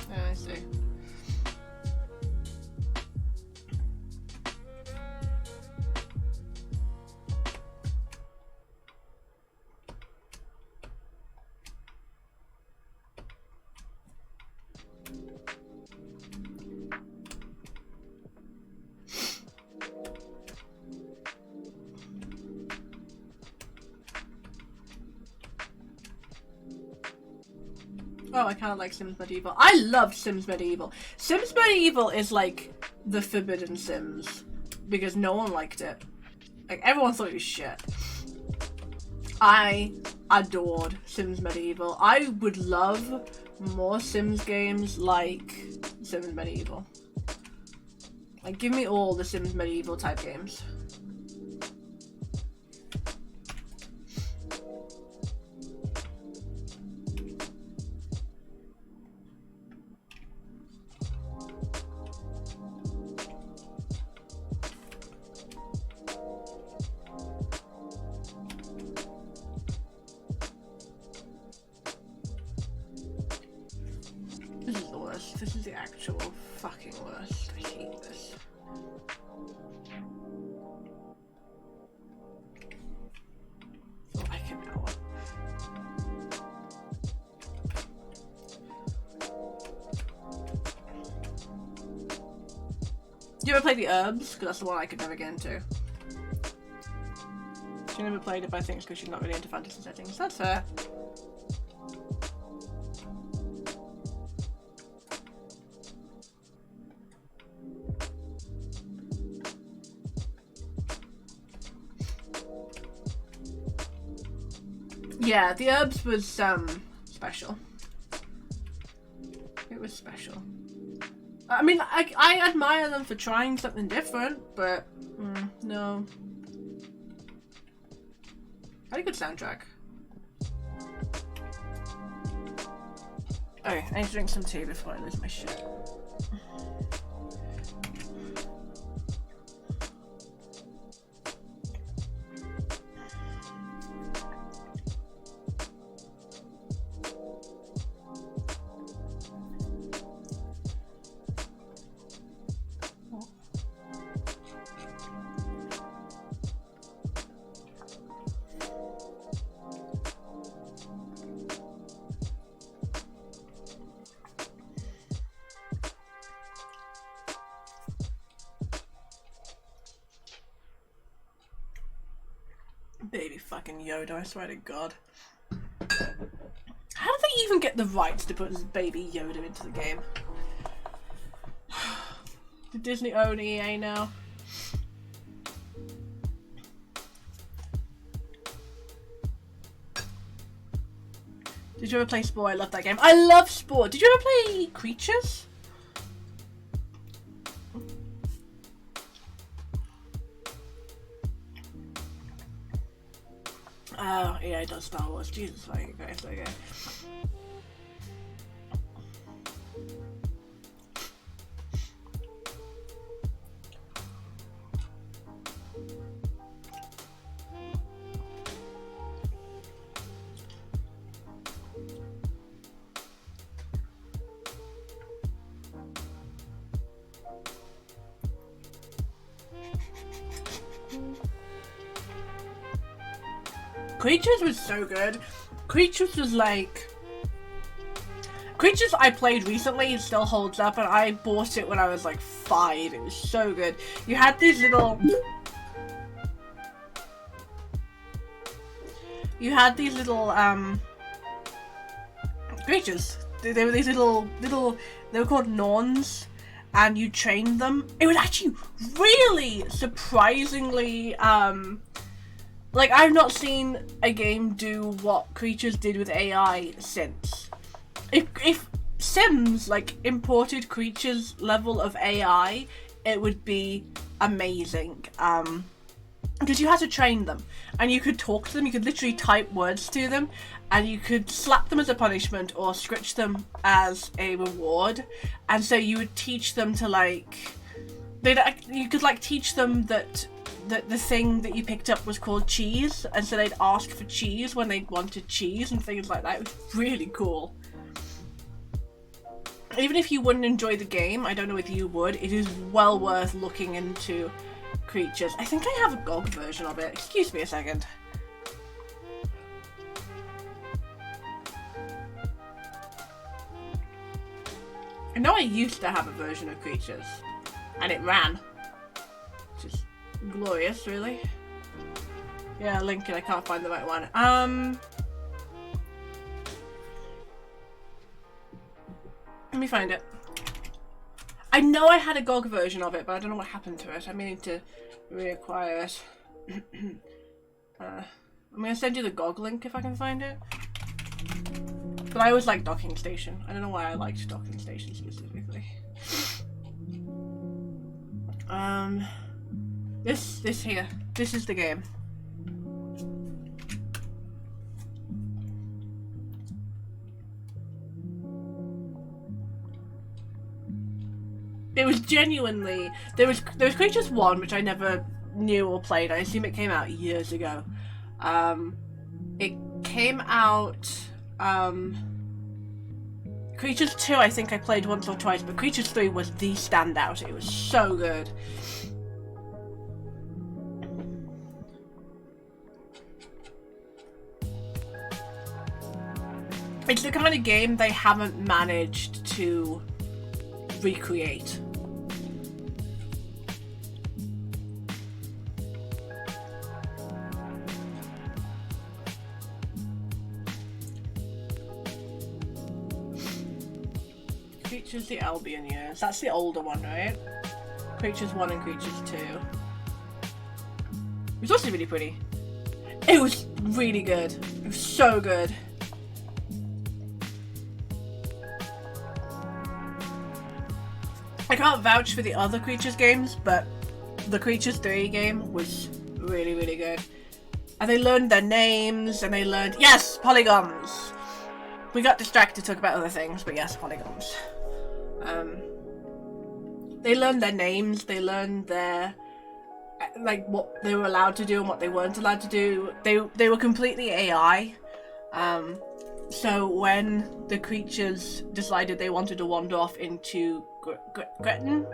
A: Yeah, I see. Oh, I kind of like Sims Medieval. I love Sims Medieval. Sims Medieval is like the forbidden Sims because no one liked it. Like everyone thought it was shit. I adored Sims Medieval. I would love more Sims games like Sims Medieval. Like give me all the Sims Medieval type games. This is the worst. This is the actual fucking worst. I hate this. So I can go. Do you ever play the Herbs? Because that's the one I could never get into. She never played it, but I think it's because she's not really into fantasy settings. That's fair. Yeah, the herbs was special. It was special. I mean, I admire them for trying something different, but no. Had a good soundtrack. Okay, I need to drink some tea before I lose my shit. Baby fucking Yoda, I swear to God. How did they even get the rights to put this baby Yoda into the game? Did Disney own EA now? Did you ever play Spore? I love that game. I love Spore. Did you ever play Creatures? Oh, yeah, it does Star Wars. Jesus fucking Christ, okay. Creatures was so good. Creatures was like... Creatures I played recently, it still holds up, and I bought it when I was like 5. It was so good. You had these little... You had these little, creatures. They were these little... They were called Norns, and you trained them. It was actually really surprisingly, like, I've not seen a game do what Creatures did with AI since. If Sims, like, imported Creatures level of AI, it would be amazing. Because you had to train them, and you could talk to them, you could literally type words to them, and you could slap them as a punishment, or scritch them as a reward, and so you would teach them to, like... You could, like, teach them that the thing that you picked up was called cheese, and so they'd ask for cheese when they wanted cheese and things like that. It was really cool. Even if you wouldn't enjoy the game, I don't know whether you would, it is well worth looking into Creatures. I think I have a GOG version of it. Excuse me a second. I know I used to have a version of Creatures, and it ran. Which is glorious, really. Yeah, Lincoln, I can't find the right one. Let me find it. I know I had a GOG version of it, but I don't know what happened to it. I may need to reacquire it. I'm gonna send you the GOG link if I can find it. But I always liked Docking Station. I don't know why I liked Docking Station specifically. This here. This is the game. It was genuinely... There was Creatures 1, which I never knew or played. I assume it came out years ago. It came out... Creatures 2 I think I played once or twice, but Creatures 3 was the standout. It was so good. It's the kind of game they haven't managed to recreate. Creatures the Albion years. That's the older one, right? Creatures 1 and Creatures 2. It was also really pretty. It was really good. It was so good. I can't vouch for the other Creatures games, but the Creatures 3 game was really, really good. And they learned their names, and they learned— yes! Polygons! We got distracted, talk about other things, but yes, polygons. They learned their names, they learned their— like, what they were allowed to do and what they weren't allowed to do. They were completely AI. So when the creatures decided they wanted to wander off into Gretton?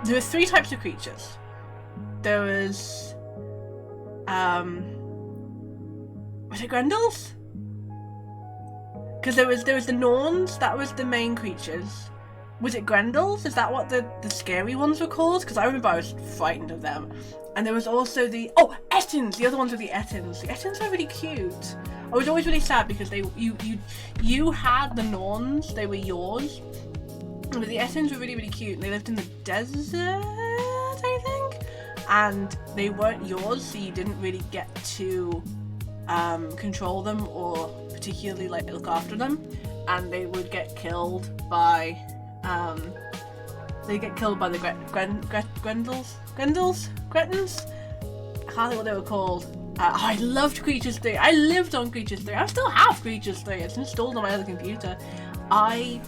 A: There were 3 types of creatures. There was... was it Grendels? Because there was the Norns, that was the main creatures. Was it Grendels? Is that what the scary ones were called? Because I remember I was frightened of them. And there was also the— oh, Ettins! The other ones were the Ettins. The Ettins were really cute. I was always really sad because you had the Norns, they were yours. But the Ettins were really, really cute. And they lived in the desert, I think? And they weren't yours, so you didn't really get to control them or particularly like look after them. And they would get killed by the Gretons? I can't think what they were called. I loved Creatures 3. I lived on Creatures 3. I still have Creatures 3. It's installed on my other computer. I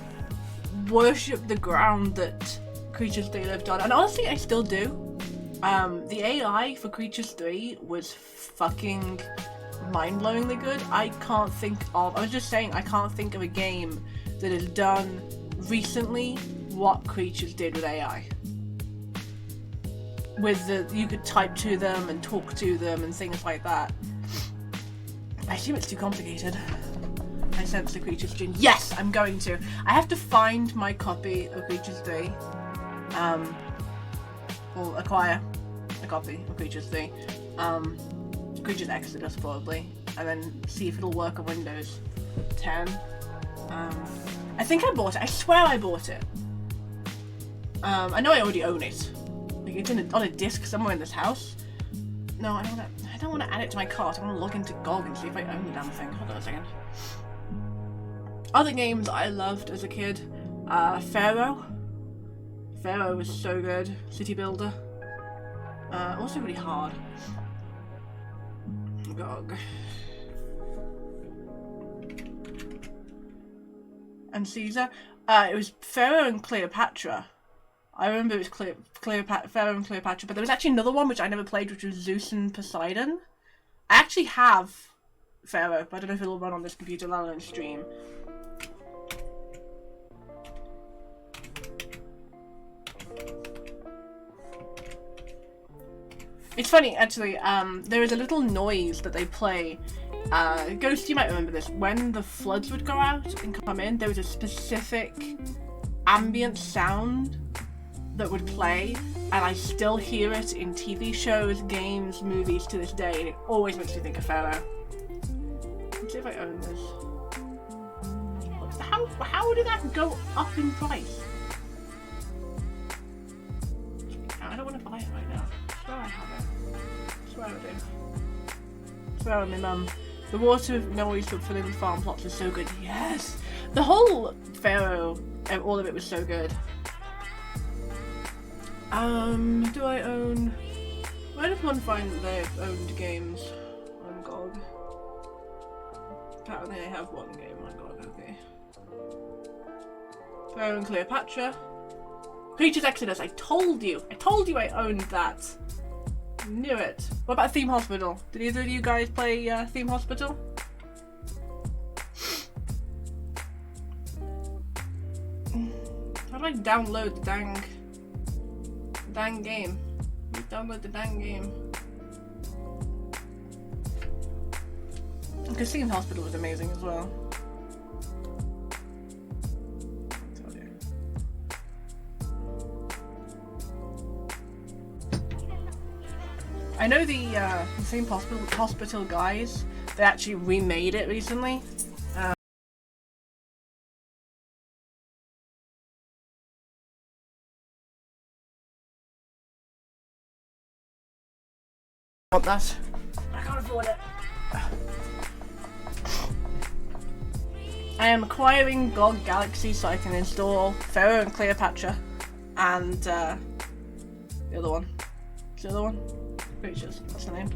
A: worship the ground that Creatures 3 lived on, and honestly, I still do. The AI for Creatures 3 was fucking mind-blowingly good. I can't think of— I was just saying, I can't think of a game that has done recently what Creatures did with AI. With you could type to them and talk to them and things like that. I assume it's too complicated. I sense the Creatures gene. Yes, I'm going to. I have to find my copy of Creatures 3. Or acquire a copy of Creatures 3. Creatures Exodus probably. And then see if it'll work on Windows 10. I think I bought it. I swear I bought it. I know I already own it. Like, it's on a disc somewhere in this house. No, I don't want to add it to my cart. I want to log into GOG and see if I own the damn thing. Hold on a second. Other games I loved as a kid. Pharaoh. Pharaoh was so good. City Builder. Also really hard. GOG. And Caesar. It was Pharaoh and Cleopatra. I remember it was Pharaoh and Cleopatra, but there was actually another one which I never played, which was Zeus and Poseidon. I actually have Pharaoh, but I don't know if it'll run on this computer, let alone stream. It's funny, actually, there is a little noise that they play. Ghost, you might remember this. When the floods would go out and come in, there was a specific ambient sound that would play, and I still hear it in TV shows, games, movies to this day, and it always makes me think of Pharaoh. Let's see if I own this. How did that go up in price? I don't want to buy it right now. I swear I have it. I swear I do. I swear on my mum. The water noise for filling farm plots is so good. Yes! The whole Pharaoh, all of it was so good. Do I own... Where does one find that they've owned games on GOG? Apparently I have one game on GOG, okay. Pharaoh and Cleopatra. Creatures Exodus, I told you I owned that. Knew it. What about Theme Hospital? Did either of you guys play Theme Hospital? How do I download the dang game? You download the dang game. Because Theme Hospital was amazing as well. I know the Theme Hospital guys, they actually remade it recently. want that. I can't afford it. I am acquiring GOG Galaxy so I can install Pharaoh and Cleopatra and the other one. What's the other one? Creatures, that's the name.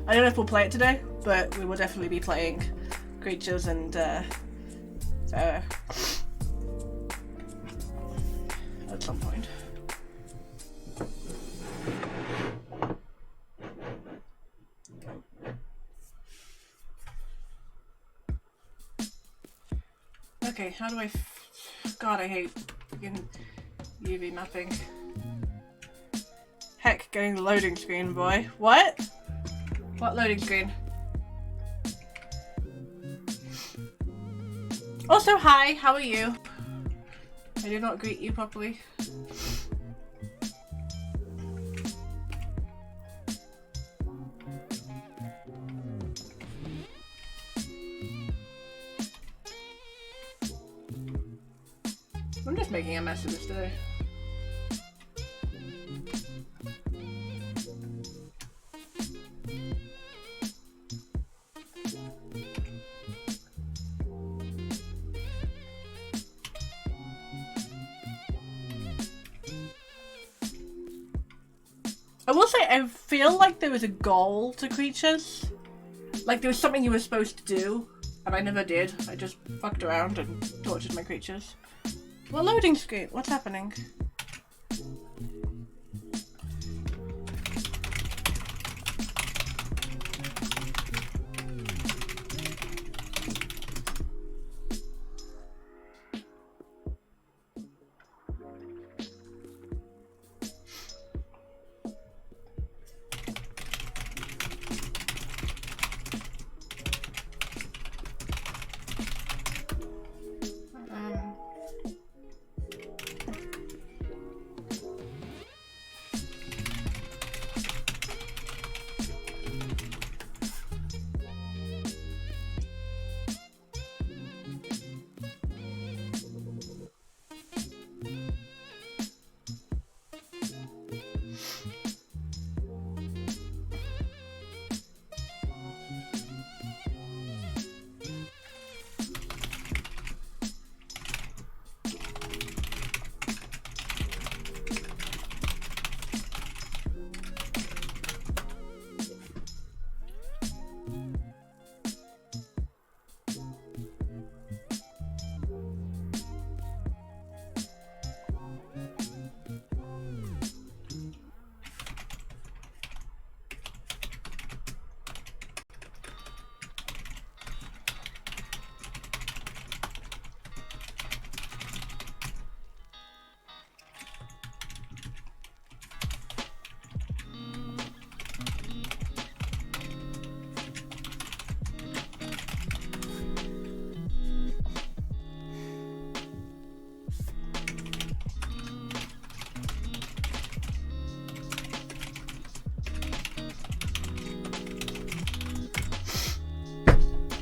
A: I don't know if we'll play it today, but we will definitely be playing Creatures and Pharaoh at some point. Okay, how do I God, I hate freaking UV mapping. Heck, getting the loading screen, boy. What? What loading screen? Also, hi, how are you? I did not greet you properly. I'm just making a mess of this today. I will say, I feel like there was a goal to Creatures. Like there was something you were supposed to do, and I never did. I just fucked around and tortured my creatures. What loading screen? What's happening?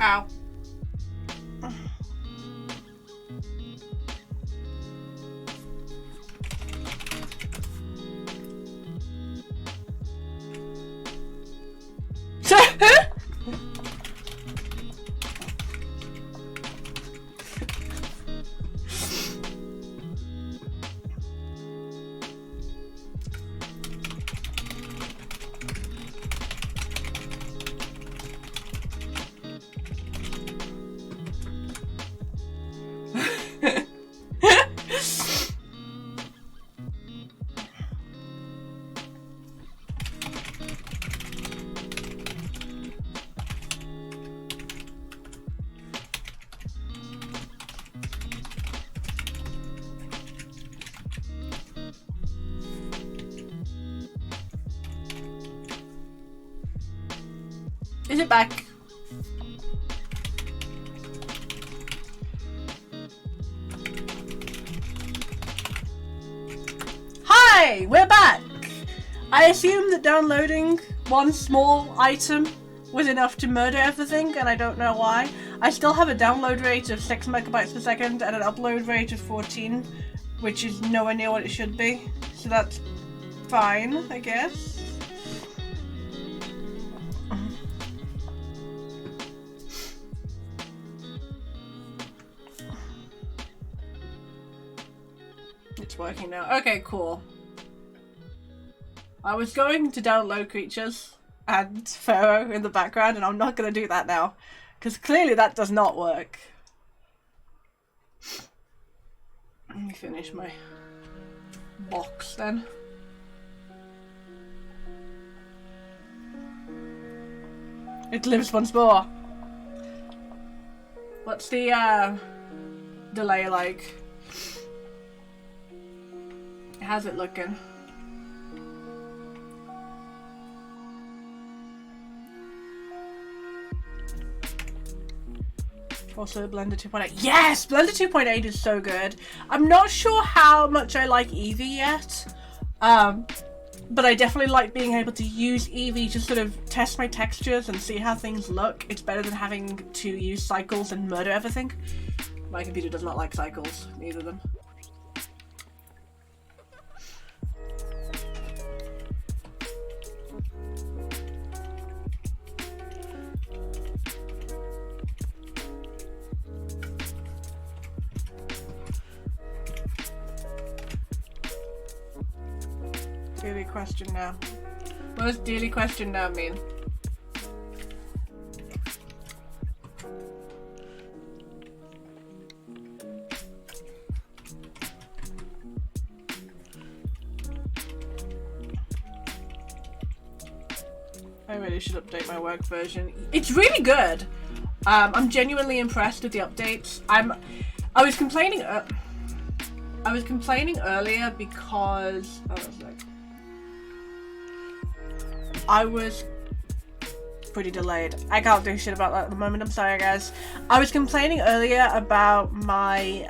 A: Ow. Is it back? Hi, we're back! I assume that downloading one small item was enough to murder everything, and I don't know why. I still have a download rate of 6 megabytes per second and an upload rate of 14, which is nowhere near what it should be. So that's fine, I guess. It's working now. Okay, cool. I was going to download Creatures and Pharaoh in the background, and I'm not going to do that now. Because clearly that does not work. Let me finish my box then. It lives once more. What's the delay like? How's it looking? Also, Blender 2.8. Yes! Blender 2.8 is so good. I'm not sure how much I like Eevee yet. But I definitely like being able to use Eevee to sort of test my textures and see how things look. It's better than having to use cycles and murder everything. My computer does not like cycles, neither of them. Daily question now. What does daily question now mean? I really should update my work version. It's really good. I'm genuinely impressed with the updates. I was complaining earlier because I was pretty delayed. I can't do shit about that at the moment. I'm sorry, guys. I was complaining earlier about my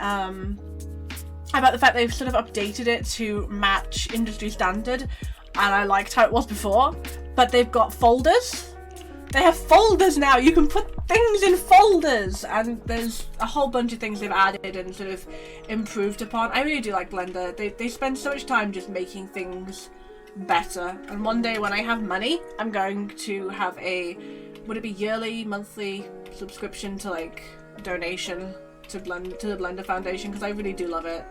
A: about the fact they've sort of updated it to match industry standard, and I liked how it was before. But they've got folders. They have folders now. You can put things in folders, and there's a whole bunch of things they've added and sort of improved upon. I really do like Blender. They spend so much time just making things better. And one day when I have money, I'm going to have a, would it be yearly, monthly subscription to like donation to the Blender Foundation, because I really do love it.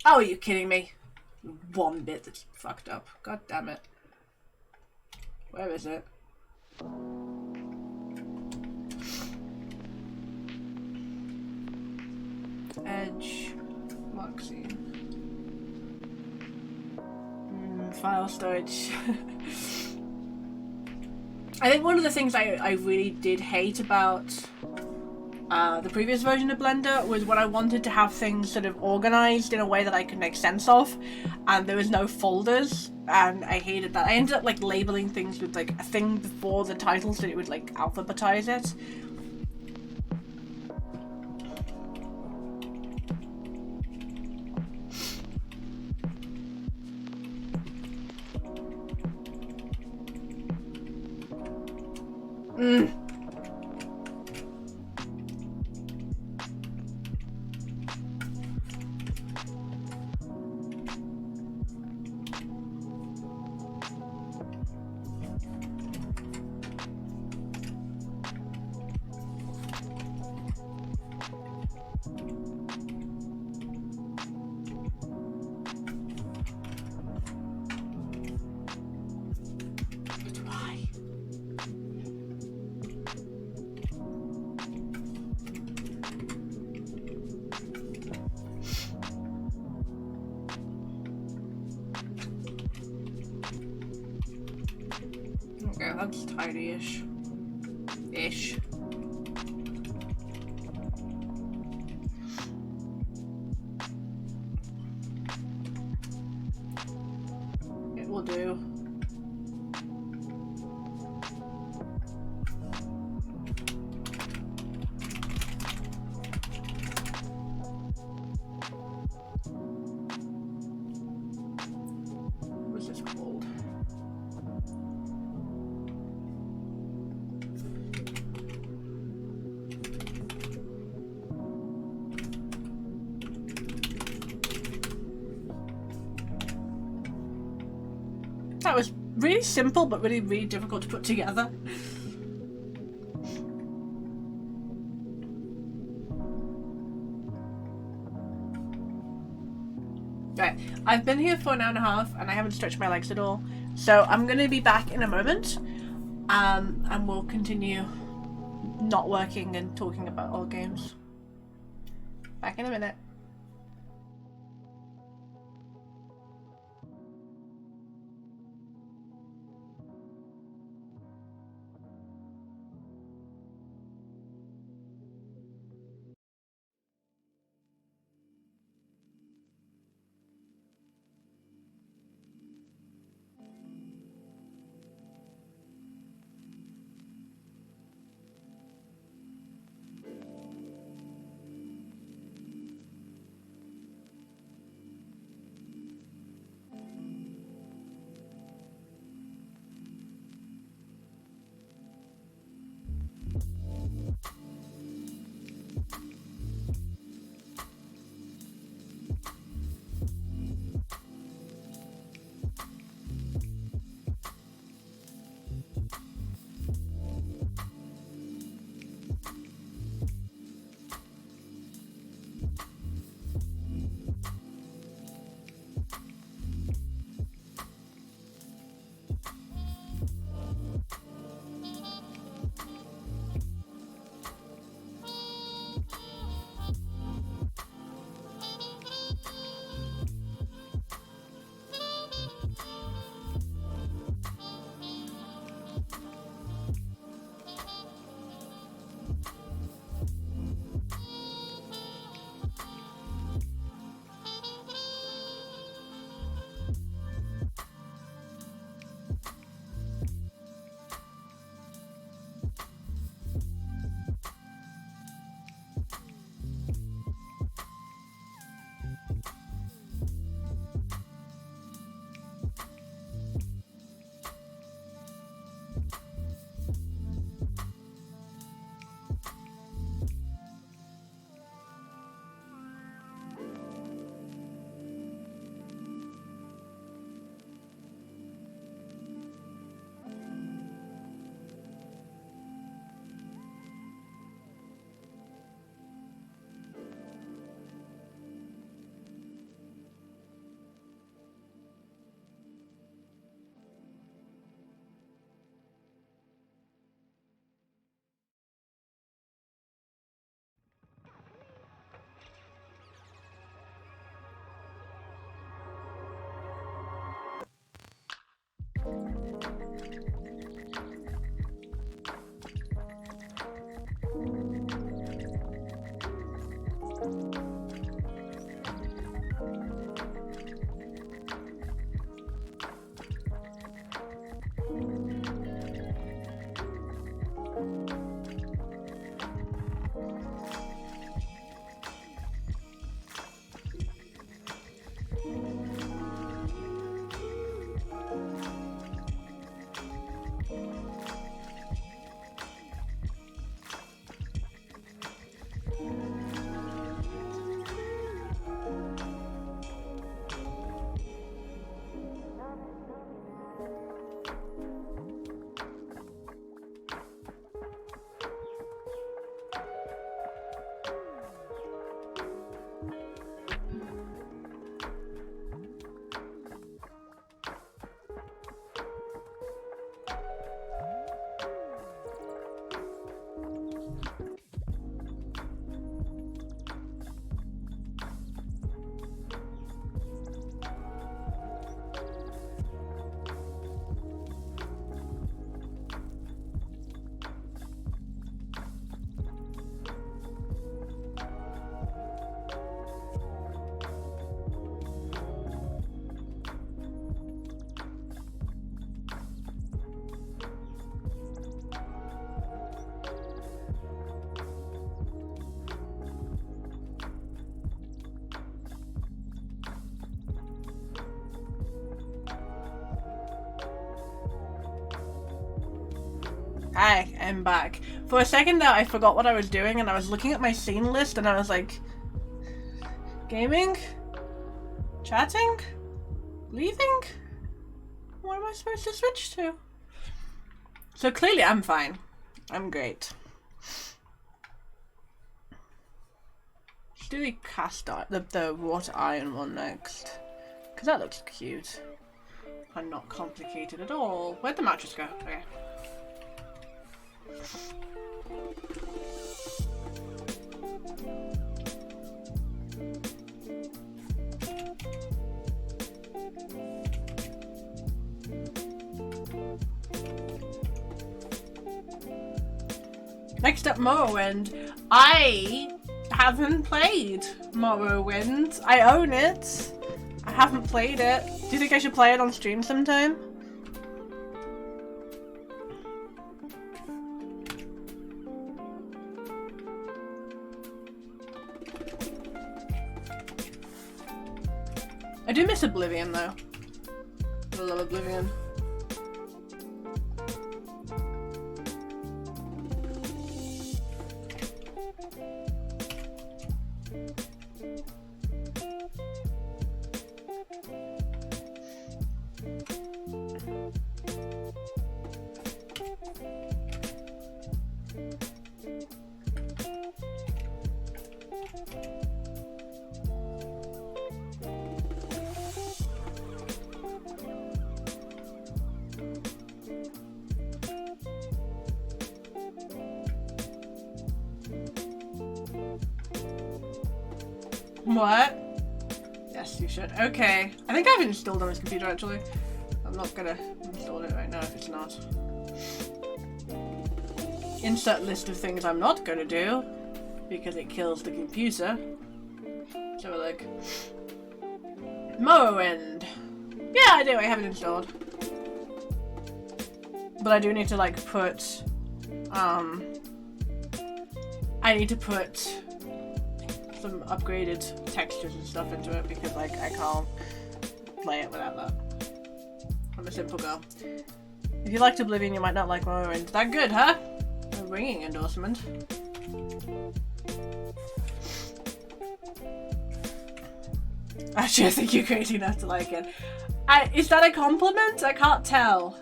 A: Oh, are you kidding me? One bit that's fucked up. God damn it. Where is it? Edge. Moxie. File storage. I think one of the things I really did hate about the previous version of Blender was when I wanted to have things sort of organized in a way that I could make sense of, and there was no folders, and I hated that. I ended up like labeling things with like a thing before the title so it would like alphabetize it. Okay, that's tidy-ish. Ish. It will do. What's this called? really simple, but really, really difficult to put together. Right, I've been here for an hour and a half and I haven't stretched my legs at all. So I'm going to be back in a moment and we'll continue not working and talking about old games. Back in a minute. Hi, I'm back. For a second there, I forgot what I was doing and I was looking at my scene list and I was like... Gaming? Chatting? Leaving? What am I supposed to switch to? So clearly I'm fine. I'm great. Let's do the cast iron, the water iron one next. Because that looks cute. And not complicated at all. Where'd the mattress go? Okay. Next up, Morrowind. I haven't played Morrowind. I own it. I haven't played it. Do you think I should play it on stream sometime? I do miss Oblivion though. I love Oblivion. What? Yes, you should. Okay. I think I've installed on this computer actually. I'm not gonna install it right now if it's not. Insert list of things I'm not gonna do because it kills the computer. So like Morrowind. Yeah, I do. I have it installed. But I do need to like put I need to put some upgraded textures and stuff into it because like I can't play it without that. I'm a simple girl. If you liked Oblivion, you might not like Morrowind. That good, huh? A ringing endorsement. Actually, I think you're crazy enough to like it. Is that a compliment? I can't tell.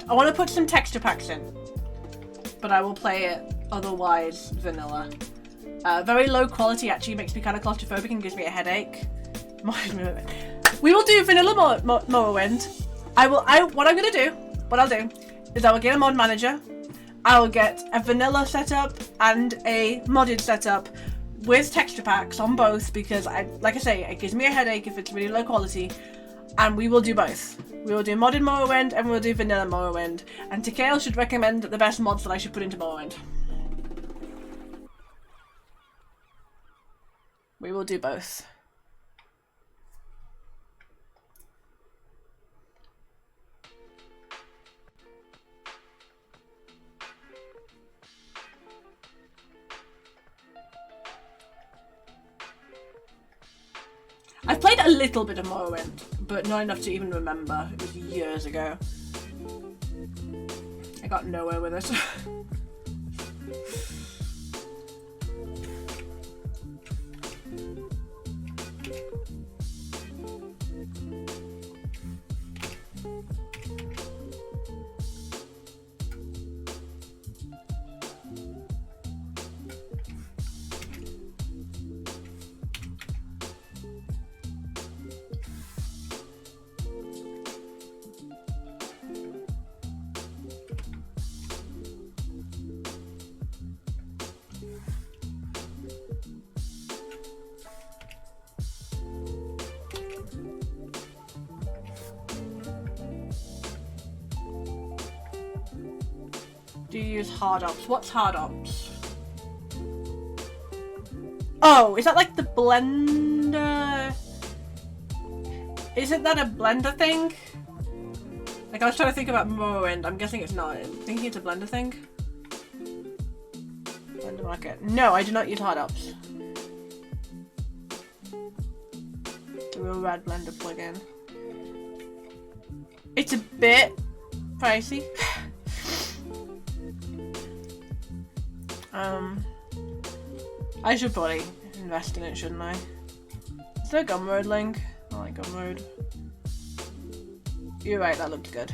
A: I want to put some texture packs in, but I will play it otherwise vanilla. Very low quality actually makes me kind of claustrophobic and gives me a headache. We will do vanilla Morrowind. What I'll do is I will get a mod manager. I will get a vanilla setup and a modded setup with texture packs on both because like I say, it gives me a headache if it's really low quality, and we will do both. We will do modded Morrowind and we'll do vanilla Morrowind. And Takeo should recommend the best mods that I should put into Morrowind. We will do both. I've played a little bit of Morrowind, but not enough to even remember. It was years ago. I got nowhere with it. Do you use hard ops? What's hard ops? Oh, is that like the Blender Isn't that a Blender thing? Like, I was trying to think about Morrowind. I'm guessing it's not. I'm thinking it's a Blender thing. Blender Market. No, I do not use hard ups. The real rad Blender plugin. It's a bit pricey. I should probably invest in it, shouldn't I? Is there a Gumroad link? I like Gumroad. You're right, that looked good.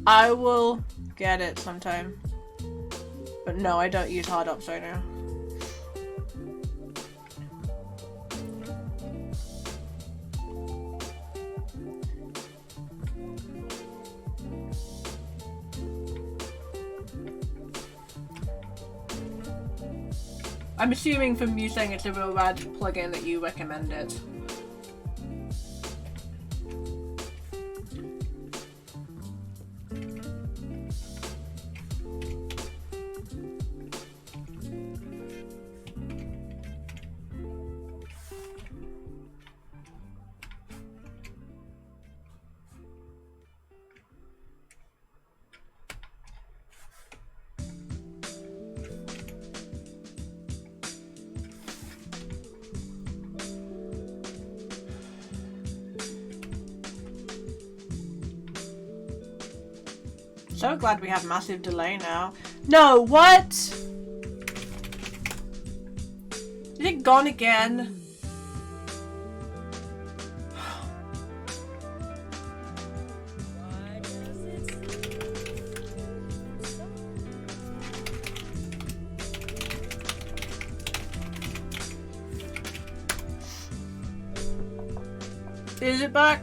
A: I will get it sometime. But no, I don't use hard ups right now. I'm assuming from you saying it's a real rad plugin that you recommend it. So glad we have massive delay now. No, what? Is it gone again? Is it back?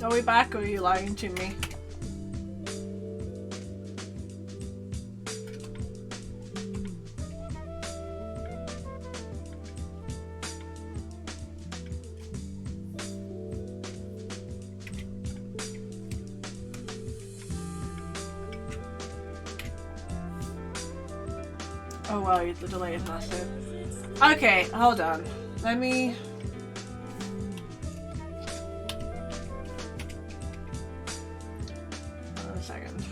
A: Are we back or are you lying to me? Oh wow, the delay is massive. Okay, hold on. Let me... One second.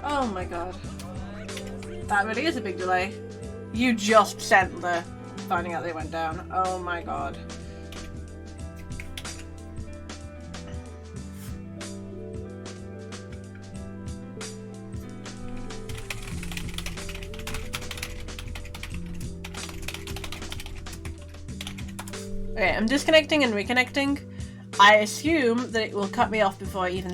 A: Oh my god. That really is a big delay. You just sent the finding out they went down. Oh my god. Okay, I'm disconnecting and reconnecting. I assume that it will cut me off before I even